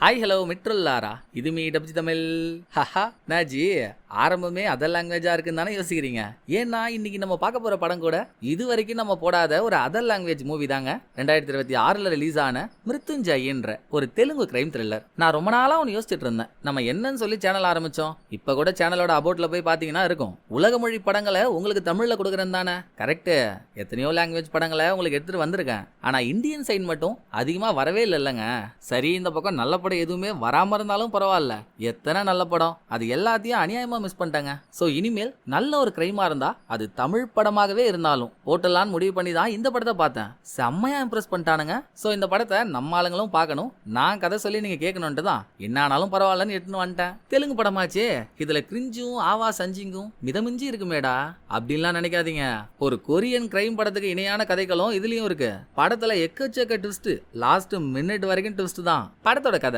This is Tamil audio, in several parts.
ஹாய் ஹலோ மிட்ருல்லாரா இது மீ டப்ஜி தமிழ். ஹஹா நாஜி ஆரம்பமே அதர் லாங்குவேஜா இருக்குன்னு தானே யோசிக்கிறீங்க. ஏன்னா இன்னைக்கு நம்ம பார்க்க போற படம் கூட இது வரைக்கும் நம்ம போடாத ஒரு அதர் லாங்குவேஜ் மூவி தாங்க. 2026 ரிலீஸ் ஆன மிருத்யுஞ்சயன்ற ஒரு தெலுங்கு கிரைம் த்ரில்லர். நான் ரொம்ப நாளா ஒன்று யோசிச்சுட்டு இருந்தேன், நம்ம என்னன்னு சொல்லி சேனல் ஆரம்பிச்சோம். இப்ப கூட சேனலோட அபவுட்ல போய் பாத்தீங்கன்னா இருக்கும், உலக மொழி படங்களை உங்களுக்கு தமிழ்ல கொடுக்குறேன் தானே. கரெக்ட், எத்தனையோ லாங்குவேஜ் படங்களை உங்களுக்கு எடுத்துட்டு வந்திருக்கேன். ஆனா இந்தியன் சைட் மட்டும் அதிகமா வரவே இல்லைங்க. சரி, இந்த பக்கம் நல்ல படம் எதுவுமே வராம இருந்தாலும் பரவாயில்ல, எத்தனை நல்ல படம் அது எல்லாத்தையும் அநியாயமா மிஸ் பண்ணிட்டாங்க. சோ இனிமேல் நல்ல ஒரு கிரைமா இருந்தா அது தமிழ் படமாகவே இருந்தாலும் போட்டலான்னு முடிவு பண்ணி தான் இந்த படத்தை பார்த்தேன். செம்மையா இம்ப்ரெஸ் பண்ணிட்டானுங்க. சோ இந்த படத்தை நம்ம ஆளுங்களும் பார்க்கணும், நான் கதை சொல்லி நீங்க கேட்கணும்ட்டு தான் என்ன ஆனாலும் பரவாயில்லன்னு எடுத்துன்னு வந்துட்டேன். தெலுங்கு படமாச்சே, இதுல கிரிஞ்சும் ஆவா சஞ்சிங்கும் மிதமிஞ்சி இருக்குமேடா அப்படின்லாம் நினைக்காதீங்க. ஒரு கொரியன் கிரைம் படத்துக்கு இணையான கதைகளும் இதுலயும் இருக்கு. படத்துல எக்கச்சக்க ட்விஸ்ட், லாஸ்ட் மினிட் வரைக்கும் ட்விஸ்ட் தான். படத்தோட கதை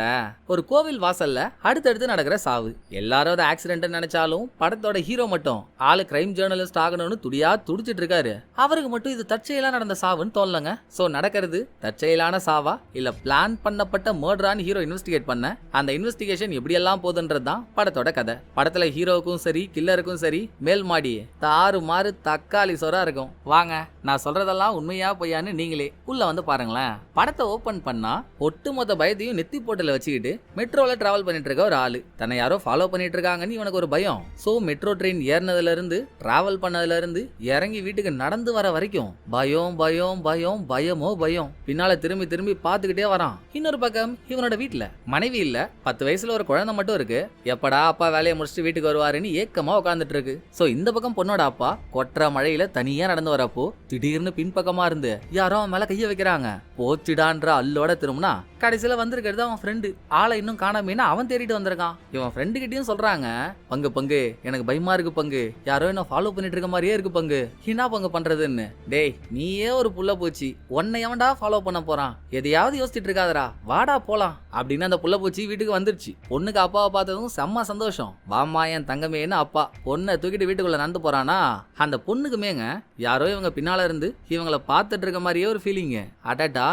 ஒரு கோவில் வாசல்ல அடுத்தடுத்து நடக்கிற சாவு. எல்லாரும் அது ஆக்சிடென்ட் நினைச்சாலும் படத்தோட ஹீரோ மட்டும் ஆளு கிரைம் ஜேர்னலிஸ்ட் ஆகணும்னு துடியா துடிச்சிட்டு இருக்காரு. அவருக்கு மட்டும் இது தற்செயலா நடந்த சாவுன்னு தோணலங்க. சோ நடக்கிறது தற்செயலான சாவா இல்ல பிளான் பண்ணப்பட்ட மர்டரான்னு ஹீரோ இன்வெஸ்டிகேட் பண்ண அந்த இன்வெஸ்டிகேஷன் எப்படி எல்லாம் போகுதுன்றது தான் படத்தோட கதை. படத்துல ஹீரோவுக்கும் சரி கில்லருக்கும் சரி மேல் மாடி தாறு மாறு தக்காளி சொரா இருக்கும். வாங்க, நான் சொல்றதெல்லாம் உண்மையா பொய்யான்னு நீங்களே உள்ள வந்து பாருங்களேன். படத்தை ஓபன் பண்ணா ஒட்டுமொத்த பயத்தையும் நெத்தி போட்டுல வச்சுக்கிட்டு மெட்ரோல டிராவல் பண்ணிட்டு இருக்க ஒரு ஆளு, தன்னை யாரோ ஃபாலோ பண்ணிட்டு இருக்காங்கன்னு இவனுக்கு ஒரு பயம். சோ மெட்ரோ ட்ரெயின் ஏறினதுல இருந்து டிராவல் பண்ணதுல இருந்து இறங்கி வீட்டுக்கு நடந்து வர வரைக்கும் பயம் பயம் பயம் பயமோ பயம். பின்னால திரும்பி திரும்பி பாத்துக்கிட்டே வரான். இன்னொரு பக்கம் இவனோட வீட்டுல மனைவி இல்ல, 10 வயசுல ஒரு குழந்தை மட்டும் இருக்கு. எப்படா அப்பா வேலையை முடிச்சுட்டு வீட்டுக்கு வருவாருன்னு ஏக்கமா உட்காந்துட்டு இருக்கு. சோ இந்த பக்கம் பொண்ணோட அப்பா கொற்ற மழையில தனியா நடந்து வரப்போ திடீர்னு பின்பக்கமா இருந்து யாரோ அவன் மேல கைய வைக்கிறாங்க. போச்சிடான்ற அல்லோட திரும்பினா கடைசியில வந்திருக்கிறது அவன் ஃப்ரெண்டு. ஆளை இன்னும் காணாமேனா அவன் தேடிட்டு வந்திருக்கான். இவன் ஃப்ரெண்டு கிட்டயும் சொல்றாங்க, பங்கு பங்கு எனக்கு பயமா இருக்கு பங்கு, யாரோ என்ன ஃபாலோ பண்ணிட்டு இருக்க மாதிரியே இருக்கு பங்கு, என்ன பங்கு பண்றதுன்னு. டேய் நீயே ஒரு புள்ள பூச்சி, உன்னை எவன்டா ஃபாலோ பண்ண போறான், எதையாவது யோசிச்சுட்டு இருக்காதரா, வாடா போலாம் அப்படின்னு அந்த புள்ள பூச்சி வீட்டுக்கு வந்துருச்சு. பொண்ணுக்கு அப்பாவை பார்த்ததும் செம்ம சந்தோஷம். வாமா என் தங்கமேன்னு அப்பா பொண்ணை தூக்கிட்டு வீட்டுக்குள்ள நடந்து போறானா, அந்த பொண்ணுக்குமேங்க யாரோ இவங்க பின்னால இருந்து இவங்கள பார்த்துட்டு இருக்க மாதிரியே ஒரு ஃபீலிங். அடடா,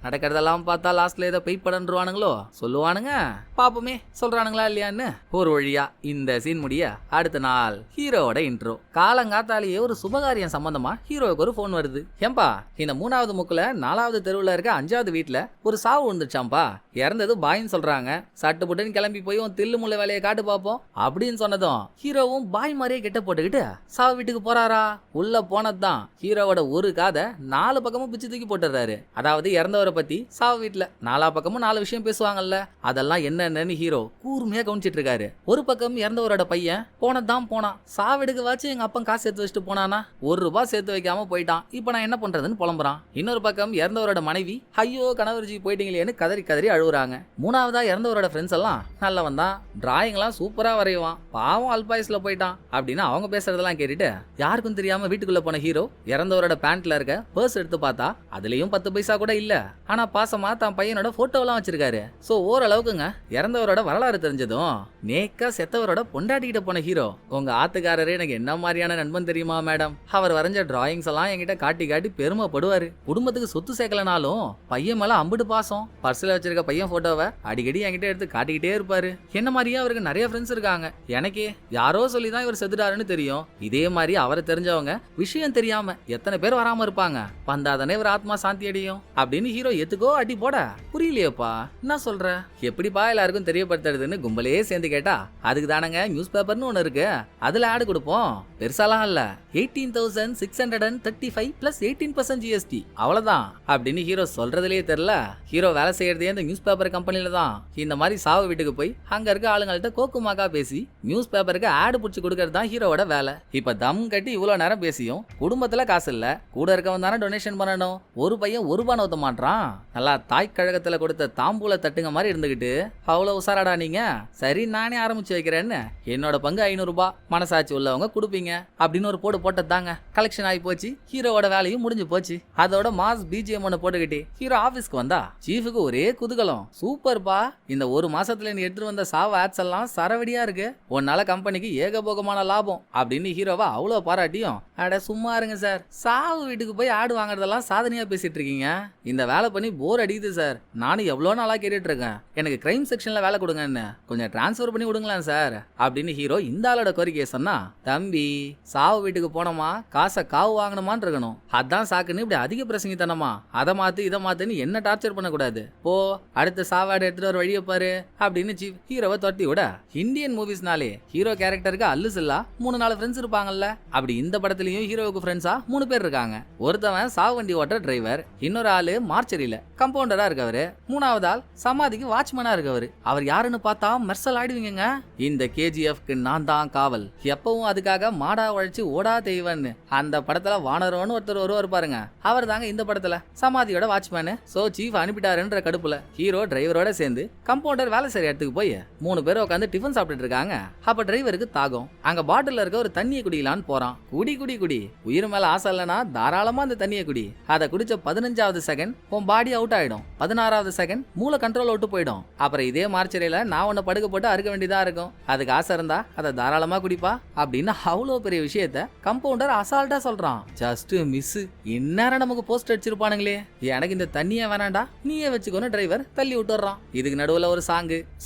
நடக்கிறதெல்லாம் பார்த்தா லாஸ்ட்ல ஏதோ பெய் படன்றுவானுங்களோ சொல்லுவானுங்க. பாப்போமே சொல்றானுங்களா இல்லையான்னு. ஒரு வழியா இந்த சீன் முடிய அடுத்த நாள் ஹீரோவோட இன்ட்ரோ. காலங்காத்தாலேயே ஒரு சுபகாரியம் சம்பந்தமா ஹீரோவுக்கு ஒரு போன் வருது. ஏம்பா, இந்த 3வது முக்குல 4வது தெருவுல இருக்க 5வது வீட்டுல ஒரு சாவு வந்துச்சாம்பா, இறந்தது பாயின்னு சொல்றாங்க. சட்டு புட்டுன்னு கிளம்பி போய் உன் தில்லு முள்ள வேலையை காட்டு பாப்போம் அப்படின்னு சொன்னதும் ஹீரோவும் பாய் மாதிரியே கெட்ட போட்டுக்கிட்டு சாவு வீட்டுக்கு போறாரா. உள்ள போனதுதான் ஹீரோவோட ஒரு காதை 4 பக்கமும் பிச்சு தூக்கி போட்டுறாரு. அதாவது இறந்தவரை பத்தி சாவு வீட்டுல 4 பக்கமும் 4 விஷயம் பேசுவாங்கல்ல, அதெல்லாம் என்னன்னு ஹீரோ கூர்மையா கவனிச்சிட்டு இருக்காரு. ஒரு பக்கம் இறந்தவரோட பையன் போனதான் போனான், சாவெடுக்க வாச்சு எங்க அப்பன் காசு சேர்த்து வச்சுட்டு போனானா, ₹1 சேர்த்து வைக்காம போயிட்டான், இப்ப நான் என்ன பண்றதுன்னு புலம்புறான். இன்னொரு பக்கம் இறந்தவரோட மனைவி ஐயோ கணவர்ஜி போயிட்டீங்களேன்னு கதறி கதறி அழுவுறாங்க. 3வதா இறந்தவரோட ஃப்ரெண்ட்ஸ் எல்லாம் நல்லவன் தான், டிராயிங் எல்லாம் சூப்பரா வரைவான், பாவம் அல்பாயுஸ்ல போயிட்டான் அப்படின்னு அவங்க பேசுறதெல்லாம் கேட்டுட்டு யாருக்கும் தெரியாம வீட்டுக்குள்ள போன ஹீரோ இறந்தவரோட பேண்ட்ல இருக்க பர்ஸ் எடுத்து பார்த்தா அதுலயும் 10 பைசா கூட இல்ல. ஆனா பாசமா தான் பையனோட போட்டோலாம் வச்சிருக்காரு. சோ ஓரளவுக்குங்க இறந்தவரோட வரலாறு தெரிஞ்சதும் நேக்கா செத்தவரோட பொண்டாட்டிக்கிட்ட போன ஹீரோ, உங்க ஆத்துக்காரரே எனக்கு என்ன மாதிரியான நண்பன் தெரியுமா மேடம், அவர் வரைஞ்ச டிராயிங்ஸ் எல்லாம் என்கிட்ட காட்டி காட்டி பெருமைப்படுவாரு, குடும்பத்துக்கு சொத்து சேர்க்கலனாலும் பையன் மேல அம்புட்டு பாசம், பர்ஸ்ல வச்சிருக்க பையன் போட்டோவை அடிக்கடி என்கிட்ட எடுத்து காட்டிக்கிட்டே இருப்பாரு. என்ன மாதிரியே அவருக்கு நிறைய ஃப்ரெண்ட்ஸ் இருக்காங்க, எனக்கு யாரோ சொல்லிதான் இவர் செத்துட்டாருன்னு தெரியும், இதே மாதிரி அவரை தெரிஞ்சவங்க விஷயம் தெரியாம எத்தனை பேர் வராம இருப்பாங்க, வந்தாதானே இவர் ஆத்மா சாந்தி அடையும் அப்படின்னு ஹீரோ எத்துக்கோ அடி போட. புரியலையேப்பா என்ன சொல்ற, எப்படிப்பா எல்லாருக்கும் தெரியப்படுத்துறதுன்னு கும்பலே சேர்ந்து கேட்டா அதுக்கு தானங்க நியூஸ் பேப்பர்னு ஒண்ணு இருக்கு, அதுல ஆடு கொடுப்போம், பெருசாலாம் இல்ல, 18,635 பிளஸ் 18% ஜிஎஸ்டி அவ்வளவுதான் அப்படின்னு ஹீரோ சொல்றதுலயே தெரியல. ஹீரோ வேலை செய்யறதே இந்த நியூஸ் பேப்பர் கம்பெனில தான். இந்த மாதிரி சாவு வீட்டுக்கு போய் அங்க இருக்க ஆளுங்கள்ட்ட கோக்குமாக்கா பேசி நியூஸ் பேப்பருக்கு ஆடு புடிச்சு கொடுக்கறது தான் ஹீரோவோட வேலை. இப்ப தம் கட்டி இவ்வளவு நேரம் பேசியும் குடும்பத்துல காசு இல்ல, கூட இருக்கவன் தானே டொனேஷன் பண்ணணும். ஒரு பையன் ₹1 ஊத்த மாட்டான், நல்லா தாய் கழகத்துல கொடுத்த தாம்பூல தட்டுங்க மாதிரி இருந்துகிட்டு அவ்வளவு உசாராடா நீங்க, சரி நானே ஆரம்பிச்சு வைக்கிறேன்னு என்னோட பங்கு ₹500 மனசாட்சி உள்ளவங்க கொடுப்பீங்க அப்படின்னு ஒரு போடு போட்டதாங்க. கலெக்ஷன் ஆகி போச்சு, ஹீரோவோட வேலையும் முடிஞ்சு போச்சு. அதோட மாஸ் பிஜிஎம் ஒன்னு போட்டுக்கிட்டு ஹீரோ ஆபீஸ்க்கு வந்தா சீஃபுக்கு ஒரே குதூகலம், சூப்பர்பா இந்த ஒரு மாசத்துல நீ எடுத்துட்டு வந்த சாவ ஆட்ஸ் எல்லாம் சரவடியா இருக்கு, உன்னால கம்பெனிக்கு ஏகபோகமான லாபம் அப்படின்னு ஹீரோவா அவ்வளவு பாராட்டியும், அட சும்மா இருங்க சார், சாவு வீட்டுக்கு போய் ஆடு வாங்குறதெல்லாம் சாதனையா பேசிட்டு இருக்கீங்க, இந்த வேலை பண்ணி போர் அடிக்குது சார், நானும் எவ்வளோ நாளா கேட்டுட்டு இருக்கேன், எனக்கு கிரைம் செக்ஷன்ல வேலை கொடுங்கன்னு, கொஞ்சம் டிரான்ஸ்ஃபர் பண்ணி விடுங்களேன் சார் அப்படின்னு ஹீரோ இந்த ஆளோட கோரிக்கையை சொன்னா, தம்பி சாவு வீட்டுக்கு போனோமா காசை காவு வாங்கணுமான்னு இருக்கணும், அதான் சாக்குன்னு இப்படி அதிக பிரசங்கித்தனமா அதை மாத்து இதை மாத்துன்னு என்ன டார்ச்சர் பண்ணக்கூடாது, போ அடுத்த சாவாடு எடுத்துட்டு ஒரு வழியை பாரு அப்படின்னு சீஃப் ஹீரோவை தொட்டி விட. இந்தியன் மூவிஸ்னாலே ஹீரோ கேரக்டருக்கு அல்லுசில்லா 3-4 ஃப்ரெண்ட்ஸ் இருப்பாங்கல்ல, அப்படி இந்த படத்துலயும் ஹீரோவுக்கு ஃப்ரெண்ட்ஸா 3 பேர் இருக்காங்க. ஒருத்தவன் சாவு வண்டி ஓட்டுற டிரைவர், இன்னொரு ஆளு மார்ச்சரியில கம்பவுண்டரா இருக்கவரு, மூணாவது ஆள் சமாதிக்கு வாட்ச்மேனா இருக்கவரு. அவர் யாருன்னு பார்த்தா மெர்சல் ஆயிடுவீங்க. இந்த கேஜிஎஃப்க்கு நான் தான் காவல், எப்பவும் அதுக்காக மாடா உழைச்சு ஓடா தெய்வன்னு அந்த படத்துல வானரோன்னு ஒருத்தர் வருவார் பாருங்க, அவர் தாங்க இந்த படத்துல சமாதியோட வாட்ச்மேனு. சோ சீஃப் அனுப்பிட்டாருன்ற கடுப்புல ஹீரோ டிரைவரோட சேர்ந்து கம்பவுண்டர் வேலை செய்யற இடத்துக்கு போய் 3 பேர் உட்காந்து டிஃபன் சாப்பிட்டுட்டு இருக்காங்க. அப்ப டிரைவருக்கு தாகம், அங்க பாட்டில்ல இருக்க ஒரு தண்ணியை குடிக்கலான்னு போறான். குடி குடி குடி, உயிர் மேல ஆசை இல்லைன்னா தாராளமா அந்த தண்ணியை குடி. அதை குடிச்ச 15வது செகண்ட் உன் பாடி அவுட் ஆயிடும், 16வது செகண்ட் மூளை கண்ட்ரோல் விட்டு போயிடும். அப்புறம் இதே மார்ச்சரியில நான் உன்னை படுக்க போட்டு அறுக்க வேண்டியதா இருக்கும், அதுக்கு ஆசை இருந்தா அதை தாராளமா குடிப்பா அப்படின்னு அவ்வளோ பெரிய விஷயத்த கம்பவுண்டர் அசால்ட்டா சொல்றான். ஜஸ்ட் மிஸ், இந்நேரம் நமக்கு போஸ்ட் அடிச்சிருப்பானுங்களே, எனக்கு இந்த தண்ணியே வேணாண்டா நீயே வச்சுக்கோன்னு டிரைவர் தள்ளி விட்டுறான். இதுக்கு நடுவுல ஒரு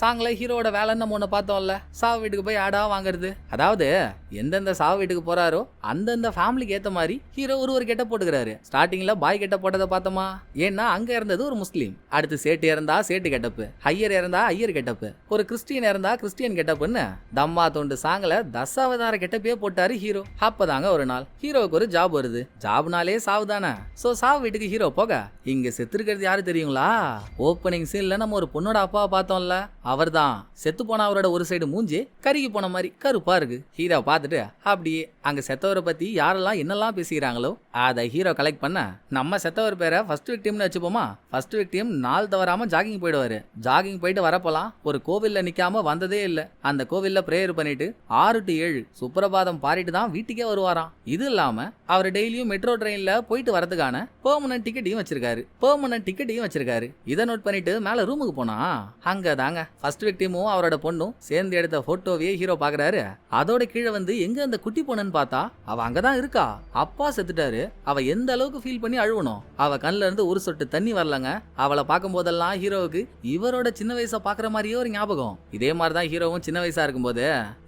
சாங்ல ஹீரோட வேலைன்னு நம்ம ஒண்ணு பார்த்தோம்ல, சாவு வீட்டுக்கு போய் ஆடா வாங்குறது. அதாவது எந்தெந்த சாவு வீட்டுக்கு போறாரோ அந்தந்த ஃபேமிலிக்கு ஏத்த மாதிரி ஹீரோ ஒரு கெட்ட போட்டுக்கிறாரு. ஸ்டார்டிங்ல பாய் கெட்ட போட்டதை பார்த்தோமா, ஏன்னா அங்க இருந்தது ஒரு முஸ்லீம், அடுத்து சேட்டு இறந்தா சேட்டு கெட்டப்பு, ஐயர் இறந்தா ஐயர் கெட்டப்பு, ஒரு கிறிஸ்டியன் இறந்தா கிறிஸ்டியன் கெட்டப்புன்னு தம்மா தொண்டு சாங்ல தசாவதார கெட்டப்பே போட்டாரு ஹீரோ. அப்பதாங்க ஒரு நாள் ஹீரோவுக்கு ஒரு ஜாப் வருது. ஜாப்னாலே சாவு தானே. சோ சாவு வீட்டுக்கு ஹீரோ போக, இங்க செத்துருக்கிறது யாரு தெரியுங்களா? ஓப்பனிங் சீன்ல நம்ம ஒரு பொண்ணோட அப்பாவை பார்த்தோம்ல, அவர் தான். செத்து போன அவரோட ஒரு சைடு மூஞ்சி கருகி போன மாதிரி கருப்பா இருக்கு. ஹீரோ பார்த்துட்டு அப்படியே அங்க செத்தவரை பத்தி யாரெல்லாம் என்னெல்லாம் பேசிக்கிறாங்களோ அதை ஹீரோ கலெக்ட் பண்ண, நம்ம செத்தவர் பேரை ஃபர்ஸ்ட் விக்டிம்னு வச்சுப்போமா. ஃபர்ஸ்ட் விக்டிம் நாள் தவறாம ஜாகிங் போயிடுவாரு. ஜாகிங் போயிட்டு வரப்போலாம் ஒரு கோவில்ல நிக்காம வந்ததே இல்ல. அந்த கோவில்ல பிரேயர் பண்ணிட்டு 6 to 7 சுப்பிரபாதம் பாடிட்டு தான் வீட்டுக்கே வருவாராம். இது இல்லாம அவர் டெய்லியும் மெட்ரோ ட்ரெயின்ல போயிட்டு வரதுக்கான பெர்மனன்ட் டிக்கெட்டையும் வச்சிருக்காரு. இதை நோட் பண்ணிட்டு மேல ரூமுக்கு போனா, அங்க தாங்க ஃபர்ஸ்ட் விக்டிமும் அவரோட பொண்ணும் சேர்ந்து எடுத்த போட்டோவையே ஹீரோ பாக்குறாரு. அதோட கீழே வந்து எங்க அந்த குட்டி பொண்ணுன்னு பார்த்தா அவ அங்கதான் இருக்கா. அப்பா செத்துட்டாரு, அவ எந்த அளவுக்கு ஃபீல் பண்ணி அழுவணும். அவ கண்ணுல இருந்து ஒரு சொட்டு தண்ணி வரலங்க. அவளை பார்க்கும் போதெல்லாம் ஹீரோவுக்கு இவரோட சின்ன வயசை பாக்குற மாதிரியே ஒரு ஞாபகம். இதே மாதிரிதான் ஹீரோவும் சின்ன வயசா இருக்கும்போது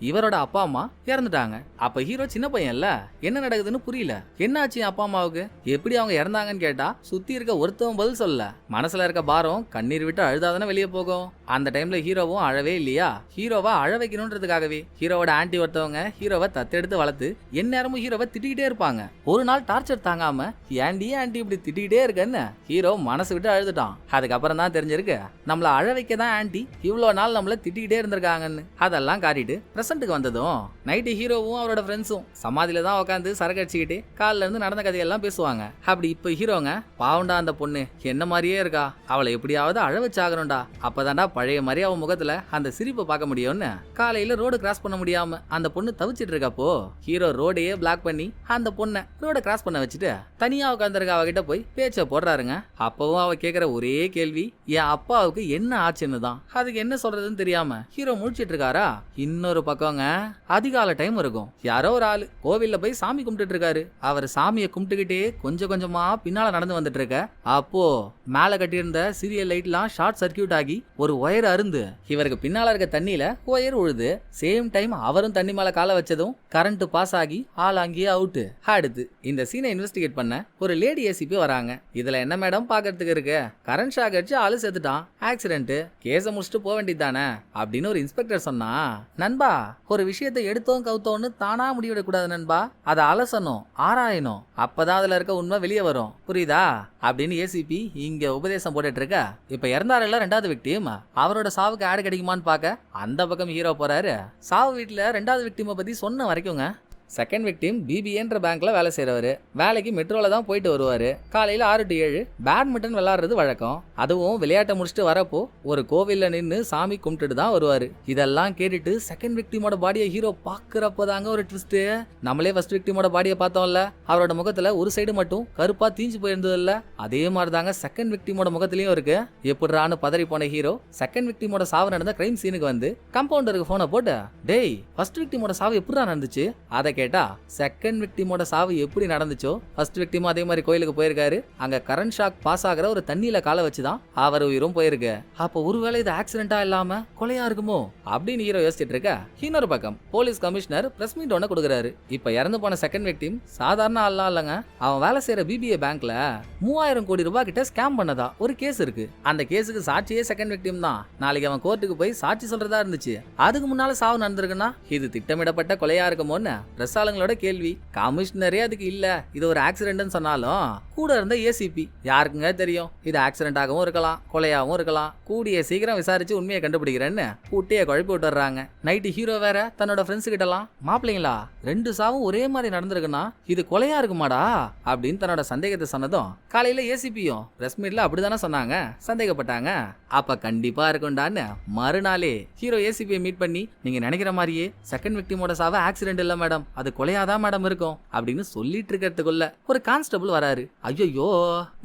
இவரோட அப்பா அம்மா இறந்துட்டாங்க. அப்ப ஹீரோ சின்ன பையன்ல, என்ன நடக்குதுன்னு புரியல. என்னாச்சு அப்பா அம்மாவுக்கு, எப்படி அவங்க இறந்தாங்கன்னு கேட்டா சுத்தி இருக்க ஒருத்தவன் பதில் சொல்லல. மனசுல இருக்க பாரம் கண்ணீர் விட்டு அழுதாதானே வெளியே போகும். அந்த டைம்ல ஹீரோவும் அழவே இல்லையா. ஹீரோவை அழ வைக்கணும்ன்றதுக்காகவே ஹீரோவோட ஆன்டி ஒருத்தவங்க ஹீரோவை தத்தெடுத்து வளர்த்து எந்நேரமும் ஹீரோவை திட்டிக்கிட்டே இருப்பாங்க. ஒரு நாள் டார்ச்சர் தாங்காம ஆன்டி இப்படி திட்டிக்கிட்டே இருக்கன்னு ஹீரோ மனசு விட்டு அழுதுட்டான். அதுக்கப்புறம் தான் தெரிஞ்சிருக்கு, நம்மள அழ வைக்க தான் ஆன்டி இவ்வளவு நாள் நம்மள திட்டிக்கிட்டே இருந்திருக்காங்கன்னு. அதெல்லாம் காட்டிட்டு பிரசன்ட்டுக்கு வந்ததும் நைட்டு ஹீரோவும் அவரோட ஃப்ரெண்ட்ஸும் சமாதியில தான் உட்காந்து சரக்கு அடிச்சுக்கிட்டு காலில இருந்து நடந்த கதையெல்லாம் பேசுவாங்க. அப்படி இப்ப ஹீரோங்க, பாவண்டா அந்த பொண்ணு என்ன மாதிரியே இருக்கா, அவளை எப்படியாவது அழ வச்சாகணும்டா, அப்பதான்டா பழைய மாதிரி அவன் முகத்துல அந்த சிரிப்பை பார்க்க முடியும்னு காலையில ரோடு கிராஸ் பண்ண முடியாம அந்த பொண்ணு தவிச்சிட்டு இருக்கப்போ ஹீரோ ரோடையே பிளாக் பண்ணி அந்த பொண்ணை ரோட கிராஸ் பண்ண வச்சுட்டு தனியா உட்காந்துருக்க அவகிட்ட போய் பேச்ச போடுறாருங்க. அப்பவும் அவ கேக்குற ஒரே கேள்வி, என் அப்பாவுக்கு என்ன ஆச்சுன்னு தான். அதுக்கு என்ன சொல்றதுன்னு தெரியாம ஹீரோ முழிச்சிட்டு இருக்காரா. இன்னொரு பக்கங்க அதிகால டைம் இருக்கும். யாரோ ஒரு ஆளு கோவில்ல போய் சாமி கும்பிட்டு இருக்காரு. அவர் சாமியை கும்பிட்டுக்கிட்டே கொஞ்சம் கொஞ்சமா பின்னால நடந்து வந்துட்டு இருக்க, அப்போ மேல கட்டியிருந்த சீரியல் லைட்லாம் ஷார்ட் சர்க்கியூட் ஆகி ஒரு ஒயர் அருந்து இவருக்கு பின்னால இருக்க தண்ணியில ஒயர் உழுது. சேம் டைம் அவரும் தண்ணி மேல கால வச்சதும் கரண்ட் பாஸ் ஆகி ஆள் அங்கேயே அவுட்டு. அடுத்து இந்த சீனை இன்வெஸ்டிகேட் பண்ண ஒரு லேடி ஏசிபி வராங்க. இதுல என்ன மேடம் பாக்கிறதுக்கு இருக்கு, கரண்ட் ஷாக் அடிச்சு ஆளு செத்துட்டான், ஆக்சிடென்ட், கேஸ முடிச்சுட்டு போக வேண்டியதானே அப்படின்னு ஒரு இன்ஸ்பெக்டர் சொன்னா, நண்பா ஒரு விஷயத்தை எடுத்தோம் கவுத்தோன்னு தானா முடிவிடக்கூடாது நண்பா, அதை அலசணும் ஆராயணும், அப்பதான் அதுல இருக்க உண்மை வெளியே வரும், புரியுதா அப்படின்னு ஏசிபி இங்க உபதேசம் போட்டுட்டு இருக்க. இப்ப இறந்தாருல 2வது விக்டிம், அவரோட சாவுக்கு ஆடு கிடைக்குமான்னு பார்க்க அந்த பக்கம் ஹீரோ போறாரு. சாவு வீட்டுல 2வது விக்டிமை பத்தி சொன்ன வரைக்குங்க செகண்ட் விக்டிம் பிபிஏன்ற பேங்க்ல வேலை செய்யறவரு. வேலைக்கு மெட்ரோல தான் போயிட்டு வருவாரு. காலையில 6 to 7 பேட்மிண்டன் விளையாடுறது வழக்கம். அதுவும் விளையாட்டை முடிச்சுட்டு வரப்போ ஒரு கோவில்ல நின்று சாமி கும்பிட்டுட்டு தான் வருவாரு. இதெல்லாம் கேட்டுட்டு செகண்ட் விக்டிமோட பாடியை ஹீரோ பாக்குறப்பதாங்க ஒரு ட்விஸ்ட். நம்மளே ஃபர்ஸ்ட் விக்டிமோட பாடியை பார்த்தோம்ல, அவரோட முகத்துல ஒரு சைடு மட்டும் கருப்பா தீஞ்சு போயிருந்தது இல்ல, அதே மாதிரிதாங்க செகண்ட் விக்டிமோட முகத்திலயும் இருக்கு. எப்படிறான்னு பதறி போன ஹீரோ செகண்ட் விக்டிமோட சாவு நடந்த கிரைம் சீனுக்கு வந்து கம்பவுண்டருக்கு போனை போட்டு, டேய் ஃபர்ஸ்ட் விக்டிமோட சாவு எப்படிடா நடந்துச்சு அதை கேட்டா செகண்ட் விக்டிமோட சாவு எப்படி நடந்துச்சோ ஃபர்ஸ்ட் விக்டிமும் அதே மாதிரி கோயிலுக்கு போயிருக்காரு. அங்க கரண்ட் ஷாக் பாஸ் ஆகிற ஒரு தண்ணியில காலை வச்சுதான் அவர் உயிரும் போயிருக்கு. அப்போ ஒருவேளை இது ஆக்சிடென்டா இல்லாம கொலையா இருக்குமோ அப்படின்னு ஹீரோ யோசிச்சுட்டு இருக்க, இன்னொரு பக்கம் போலீஸ் கமிஷனர் பிரஸ் மீட் ஒண்ணு கொடுக்குறாரு. இப்ப இறந்து போன செகண்ட் விக்டிம் சாதாரண ஆள்லாம் இல்லங்க. அவன் வேலை செய்யற பிபிஏ பேங்க்ல 3000 கோடி ரூபாய் கிட்ட ஸ்கேம் பண்ணதா ஒரு கேஸ் இருக்கு. அந்த கேஸுக்கு சாட்சியே செகண்ட் விக்டிம் தான். நாளைக்கு அவன் கோர்ட்டுக்கு போய் சாட்சி சொல்றதா இருந்துச்சு. அதுக்கு முன்னால சாவு நடந்திருக்குன்னா இது திட்டமிடப்பட்ட கொலையா இருக்குமோன்னு பிரஸ் ஆளுங்களோட கேள்வி. கமிஷனரே அதுக்கு இல்ல, இது ஒரு ஆக்சிடென்ட்னு சொன்னாலும் கூட இருந்த ஏசிபி யாருக்குங்க தெரியும், இது ஆக்சிடென்ட் இருக்கலாம், கொலையாவும் இருக்கலாம். கூடிய சீக்கிரம் விசாரிச்சு உண்மையை கண்டுபிடிக்கிறேன்னு கூட்டிய குழப்பி விட்டுறாங்க. நைட்டு ஹீரோ வேற தன்னோட ஃப்ரெண்ட்ஸ் கிட்டலாம், மாப்பிள்ளைங்களா 2 சாவும் ஒரே மாதிரி நடந்திருக்குன்னா இது கொலையா இருக்குமாடா அப்படின்னு தன்னோட சந்தேகத்தை சொன்னதும் காலையில ஏசிபியும் பிரஸ் மீட்ல அப்படிதானே சொன்னாங்க, சந்தேகப்பட்டாங்க. அப்ப கண்டிப்பா இருக்கும்டான்னு மறுநாளே ஹீரோ ஏசிபியை மீட் பண்ணி, நீங்க நினைக்கிற மாதிரியே செகண்ட் விக்டிமோட சாவு ஆக்சிடென்ட் இல்ல மேடம், அது கொலையாதான் மேடம் இருக்கும் அப்படின்னு சொல்லிட்டு இருக்கிறதுக்குள்ள ஒரு கான்ஸ்டபிள் வராரு. ஐயோ,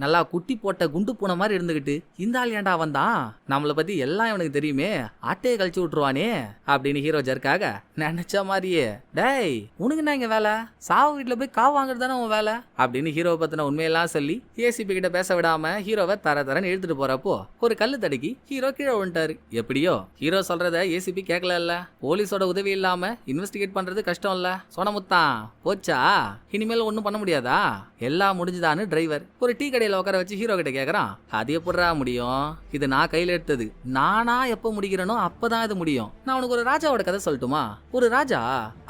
நல்லா குட்டி போட்ட குண்டு பூனை மாதிரி இருந்துகிட்டு இந்த ஆள் ஏன்டா வந்தான், நம்மளை பத்தி எல்லாம் இவனுக்கு தெரியுமே, ஆட்டையை கழிச்சு விட்டுருவானே அப்படின்னு ஹீரோ ஜர்க்காக நினைச்ச மாதிரியே, டேய் உனக்கு என்ன இங்க வேலை, சாவு வீட்டுல போய் காவு வாங்குறது தானே உன் வேலை அப்படின்னு ஹீரோவை பத்தின உண்மையெல்லாம் சொல்லி ஏசிபி கிட்ட பேச விடாம ஹீரோவை தரன்னு இழுத்துட்டு போறப்போ ஒரு கல்லு தடுக்கி ஹீரோ கீழே விட்டாரு. எப்படியோ ஹீரோ சொல்றத ஏசிபி கேட்கல. போலீஸோட உதவி இல்லாம இன்வெஸ்டிகேட் பண்றது கஷ்டம் இல்ல. சொனமுத்தான் போச்சா, இனிமேல் ஒண்ணும் பண்ண முடியாதா, எல்லாம் முடிஞ்சுதான்னு டிரைவர் ஒரு டீ கடையில உட்கார வச்சு ஹீரோ கிட்ட கேக்குறான். அது எப்படிடா முடியும், இது நான் கையில எடுத்தது, நானா எப்ப முடிக்கிறனோ அப்பதான் இது முடியும். நான் உனக்கு ஒரு ராஜாவோட கதை சொல்லட்டுமா? ஒரு ராஜா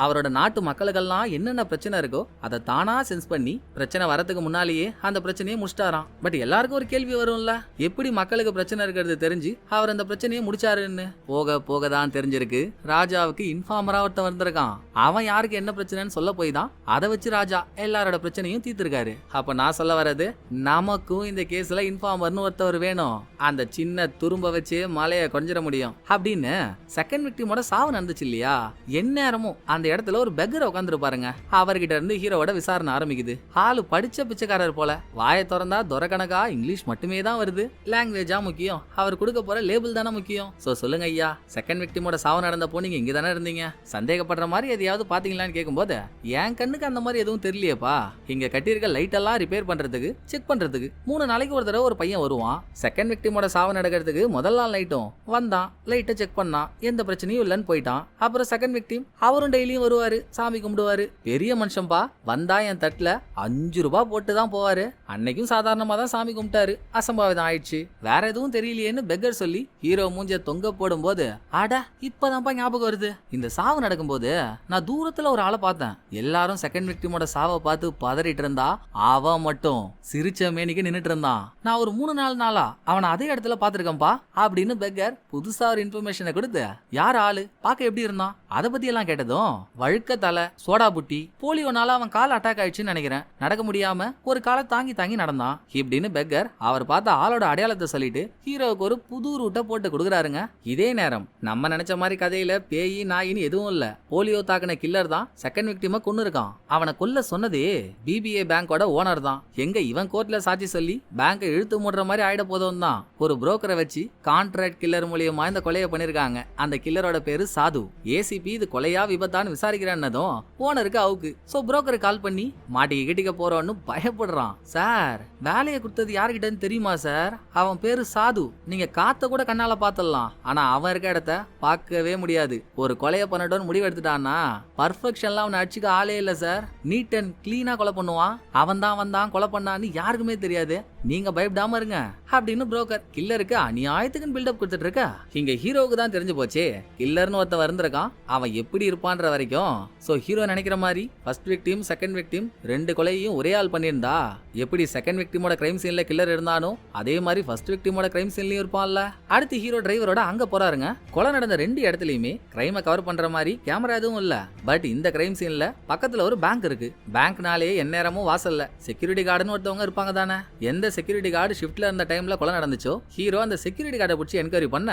அவரோட நாட்டு மக்களுக்கெல்லாம் என்னென்ன பிரச்சனை இருக்கோ அதை தானா சென்ஸ் பண்ணி பிரச்சனை வரதுக்கு முன்னாலேயே அந்த பிரச்சனையை முடிச்சிட்டாராம். பட் எல்லாருக்கும் ஒரு கேள்வி வரும்ல, எப்படி மக்களுக்கு பிரச்சனை இருக்கிறது தெரிஞ்சு அவர் அந்த பிரச்சனையை முடிச்சாருன்னு. போக போக தான் தெரிஞ்சிருக்கு, ராஜாவுக்கு இன்ஃபார்மரா ஒருத்தன் வந்திருக்கான். அவன் யாருக்கு என்ன பிரச்சனைன்னு சொல்ல போய் தான் அதை வச்சு ராஜா எல்லாரோட பிரச்சனையும் தீர்த்திருக்காரு. அப்ப நான் சொல்ல வர்றது, நமக்கும் இந்த கேஸ்ல இன்ஃபார்மர்னு ஒருத்தவர் வேணும். அந்த சின்ன துரும்ப வச்சு மலையை கொஞ்சிட முடியும் அப்படின்னு செகண்ட் விக்டிமோட சாவு நடந்துச்சு இல்லையா, எந்நேரமும் அந்த இடத்துல ஒரு பெக்கர் உட்காந்துரு பாருங்க. அவர்கிட்ட இருந்து ஹீரோவோட விசாரணை ஆரம்பிக்குது. ஆளு படிச்ச பிச்சைக்காரர் போல, வாயை திறந்தா துரக்கணக்கா இங்கிலீஷ் மட்டுமே தான் வருது. லாங்குவேஜா முக்கியம், அவர் கொடுக்க போற லேபிள் தானே முக்கியம். சோ சொல்லுங்க ஐயா, செகண்ட் விக்டிமோட சாவு நடந்தப்போ நீங்க இங்க தானே இருந்தீங்க, சந்தேகப்படுற மாதிரி எதையாவது பாத்தீங்களான்னு கேட்கும்போது என் கண்ணுக்கு அந்த மாதிரி எதுவும் தெரியலையேப்பா. இங்க கட்டியிருக்க லைட் எல்லாம் ரிப்பேர் பண்றதுக்கு செக் பண்றதுக்கு 3 நாளைக்கு ஒரு தடவை ஒரு பையன் வருவான். செகண்ட் விக்டிமோட சாவு நடக்கிறதுக்கு முதல் நாள் நைட்டும் வந்தான், லைட்டை செக் பண்ணான், எந்த பிரச்சனையும் இல்லைன்னு போயிட்டான். அப்புறம் செகண்ட் விக்டிம் அவரும் டெய்லியும் வருவாரு, சாமி கும்பிடுவாரு, பெரிய மனுஷன்பா. வந்தா என் தட்டுல 5 ரூபாய் போட்டு தான் போவாரு. அன்னைக்கும் சாதாரணமா தான் சாமி கும்பிட்டாரு, அசம்பாவிதம் ஆயிடுச்சு, வேற எதுவும் தெரியலையேன்னு பெக்கர் சொல்லி ஹீரோ மூஞ்ச தொங்க போடும் போது, அட இப்பதான்ப்பா ஞாபகம் வருது, இந்த சாவு நடக்கும்போது நான் தூரத்துல ஒரு ஆளை பார்த்தேன். எல்லாரும் செகண்ட் விக்டிமோட சாவை பார்த்து பதறிட்டு இருந்தா, அவன் மட்டும் சிரிச்ச மேனிக்கு நின்னுட்டு இருந்தான். நான் ஒரு 3-4 நாளா அவனை அதே இடத்துல பாத்துருக்கேன்பா அப்படின்னு பெக்கர் புதுசா ஒரு இன்ஃபர்மேஷனை கொடுத்து, யார் ஆளு, பாக்க எப்படி இருந்தான், அதை பத்தி எல்லாம் கேட்டதும், வழுக்க தலை, சோடா புட்டி, போலியோனால அவன் கால் அட்டாக் ஆயிடுச்சுன்னு நினைக்கிறேன், நடக்க முடியாம ஒரு காலை தாங்கி நடந்தான் இப்படின்னு பெக்கர் அவர் பார்த்த ஆளோட அடையாளத்தை சொல்லிட்டு ஹீரோவுக்கு ஒரு புது ரூட்டை போட்டு கொடுக்குறாருங்க. இதே நேரம் நம்ம நினைச்ச மாதிரி கதையில பேயி நாயின்னு எதுவும் இல்ல. போலியோ தாக்குன கில்லர் தான் செகண்ட் விக்டிமை கொன்னு இருக்கான். அவனை கொல்ல சொன்னதே பிபிஏ பேங்கோட ஓனர் தான். எங்க இவன் கோர்ட்ல சாட்சி சொல்லி பேங்கை இழுத்து மூடுற மாதிரி ஆயிட போதும் தான் ஒரு புரோக்கரை வச்சு கான்ட்ராக்ட் கில்லர் மூலியமா இந்த கொலையை பண்ணிருக்காங்க. அந்த கில்லரோட பேரு சாது. ஏசிபி இது கொலையா விபத்தான்னு விசாரிக்கிறன்னதும் ஓனருக்கு அவுக்கு. சோ புரோக்கரை கால் பண்ணி மாட்டிக்கு கிட்டிக்க போறோன்னு பயப்படுறான். சார், வேலையை கொடுத்தது யாருக்கிட்டன்னு தெரியுமா சார், அவன் பேரு சாது, நீங்க காத்த கூட கண்ணால பாத்துடலாம், ஆனா அவன் இருக்க இடத்த பார்க்கவே முடியாது. ஒரு கொலையை பண்ணட்டோன்னு முடிவு எடுத்துட்டான்னா பர்ஃபெக்ஷன்லாம் அவனை அடிச்சுக்க ஆளே இல்ல சார். நீட் அண்ட் கிளீனா கொலை பண்ணுவான். அவன் தான் வந்தான் கொலை பண்ணான்னு யாருக்குமே தெரியாது, நீங்க பயப்படாம இருங்க அப்படின்னு புரோக்கர் கில்லருக்கு அநியாயத்துக்குன்னு பில்டப் கொடுத்துட்டு இருக்க. இங்க ஹீரோவுக்கு தான் தெரிஞ்சு போச்சு கில்லர்னு ஒருத்தன் வந்திருக்கான், அவன் எப்படி இருப்பான்ற வரைக்கும். சோ ஹீரோ நினைக்கிற மாதிரி ஃபர்ஸ்ட் விக்டிம் செகண்ட் விக்டிம் 2 கொலையையும் ஒரே ஆள் பண்ணியிருந்தா எப்படி செகண்ட் விக்டிமோட கிரைம் சீன்ல கில்லர் இருந்தானோ அதே மாதிரி ஃபர்ஸ்ட் விக்டிமோட கிரைம் சீன்லயும் இருப்பான்ல. அடுத்து ஹீரோ டிரைவரோட அங்க போறாருங்க. கொலை நடந்த 2 இடத்துலயுமே கிரைமை கவர் பண்ற மாதிரி கேமரா எதுவும் இல்ல. பட் இந்த கிரைம் சீன்ல பக்கத்துல ஒரு பேங்க் இருக்கு. பேங்க்னாலே எந்நேரமும் வாசல்ல செக்யூரிட்டி கார்டுன்னு ஒருத்தவங்க இருப்பாங்க தானே. எந்த செக்யூரிட்டி கார்டு ஷிஃப்ட்ல இருந்த டைம்ல கொலை நடந்துச்சோ ஹீரோ அந்த செக்யூரிட்டி கார்டை பிடிச்சி என்கொயரி பண்ண,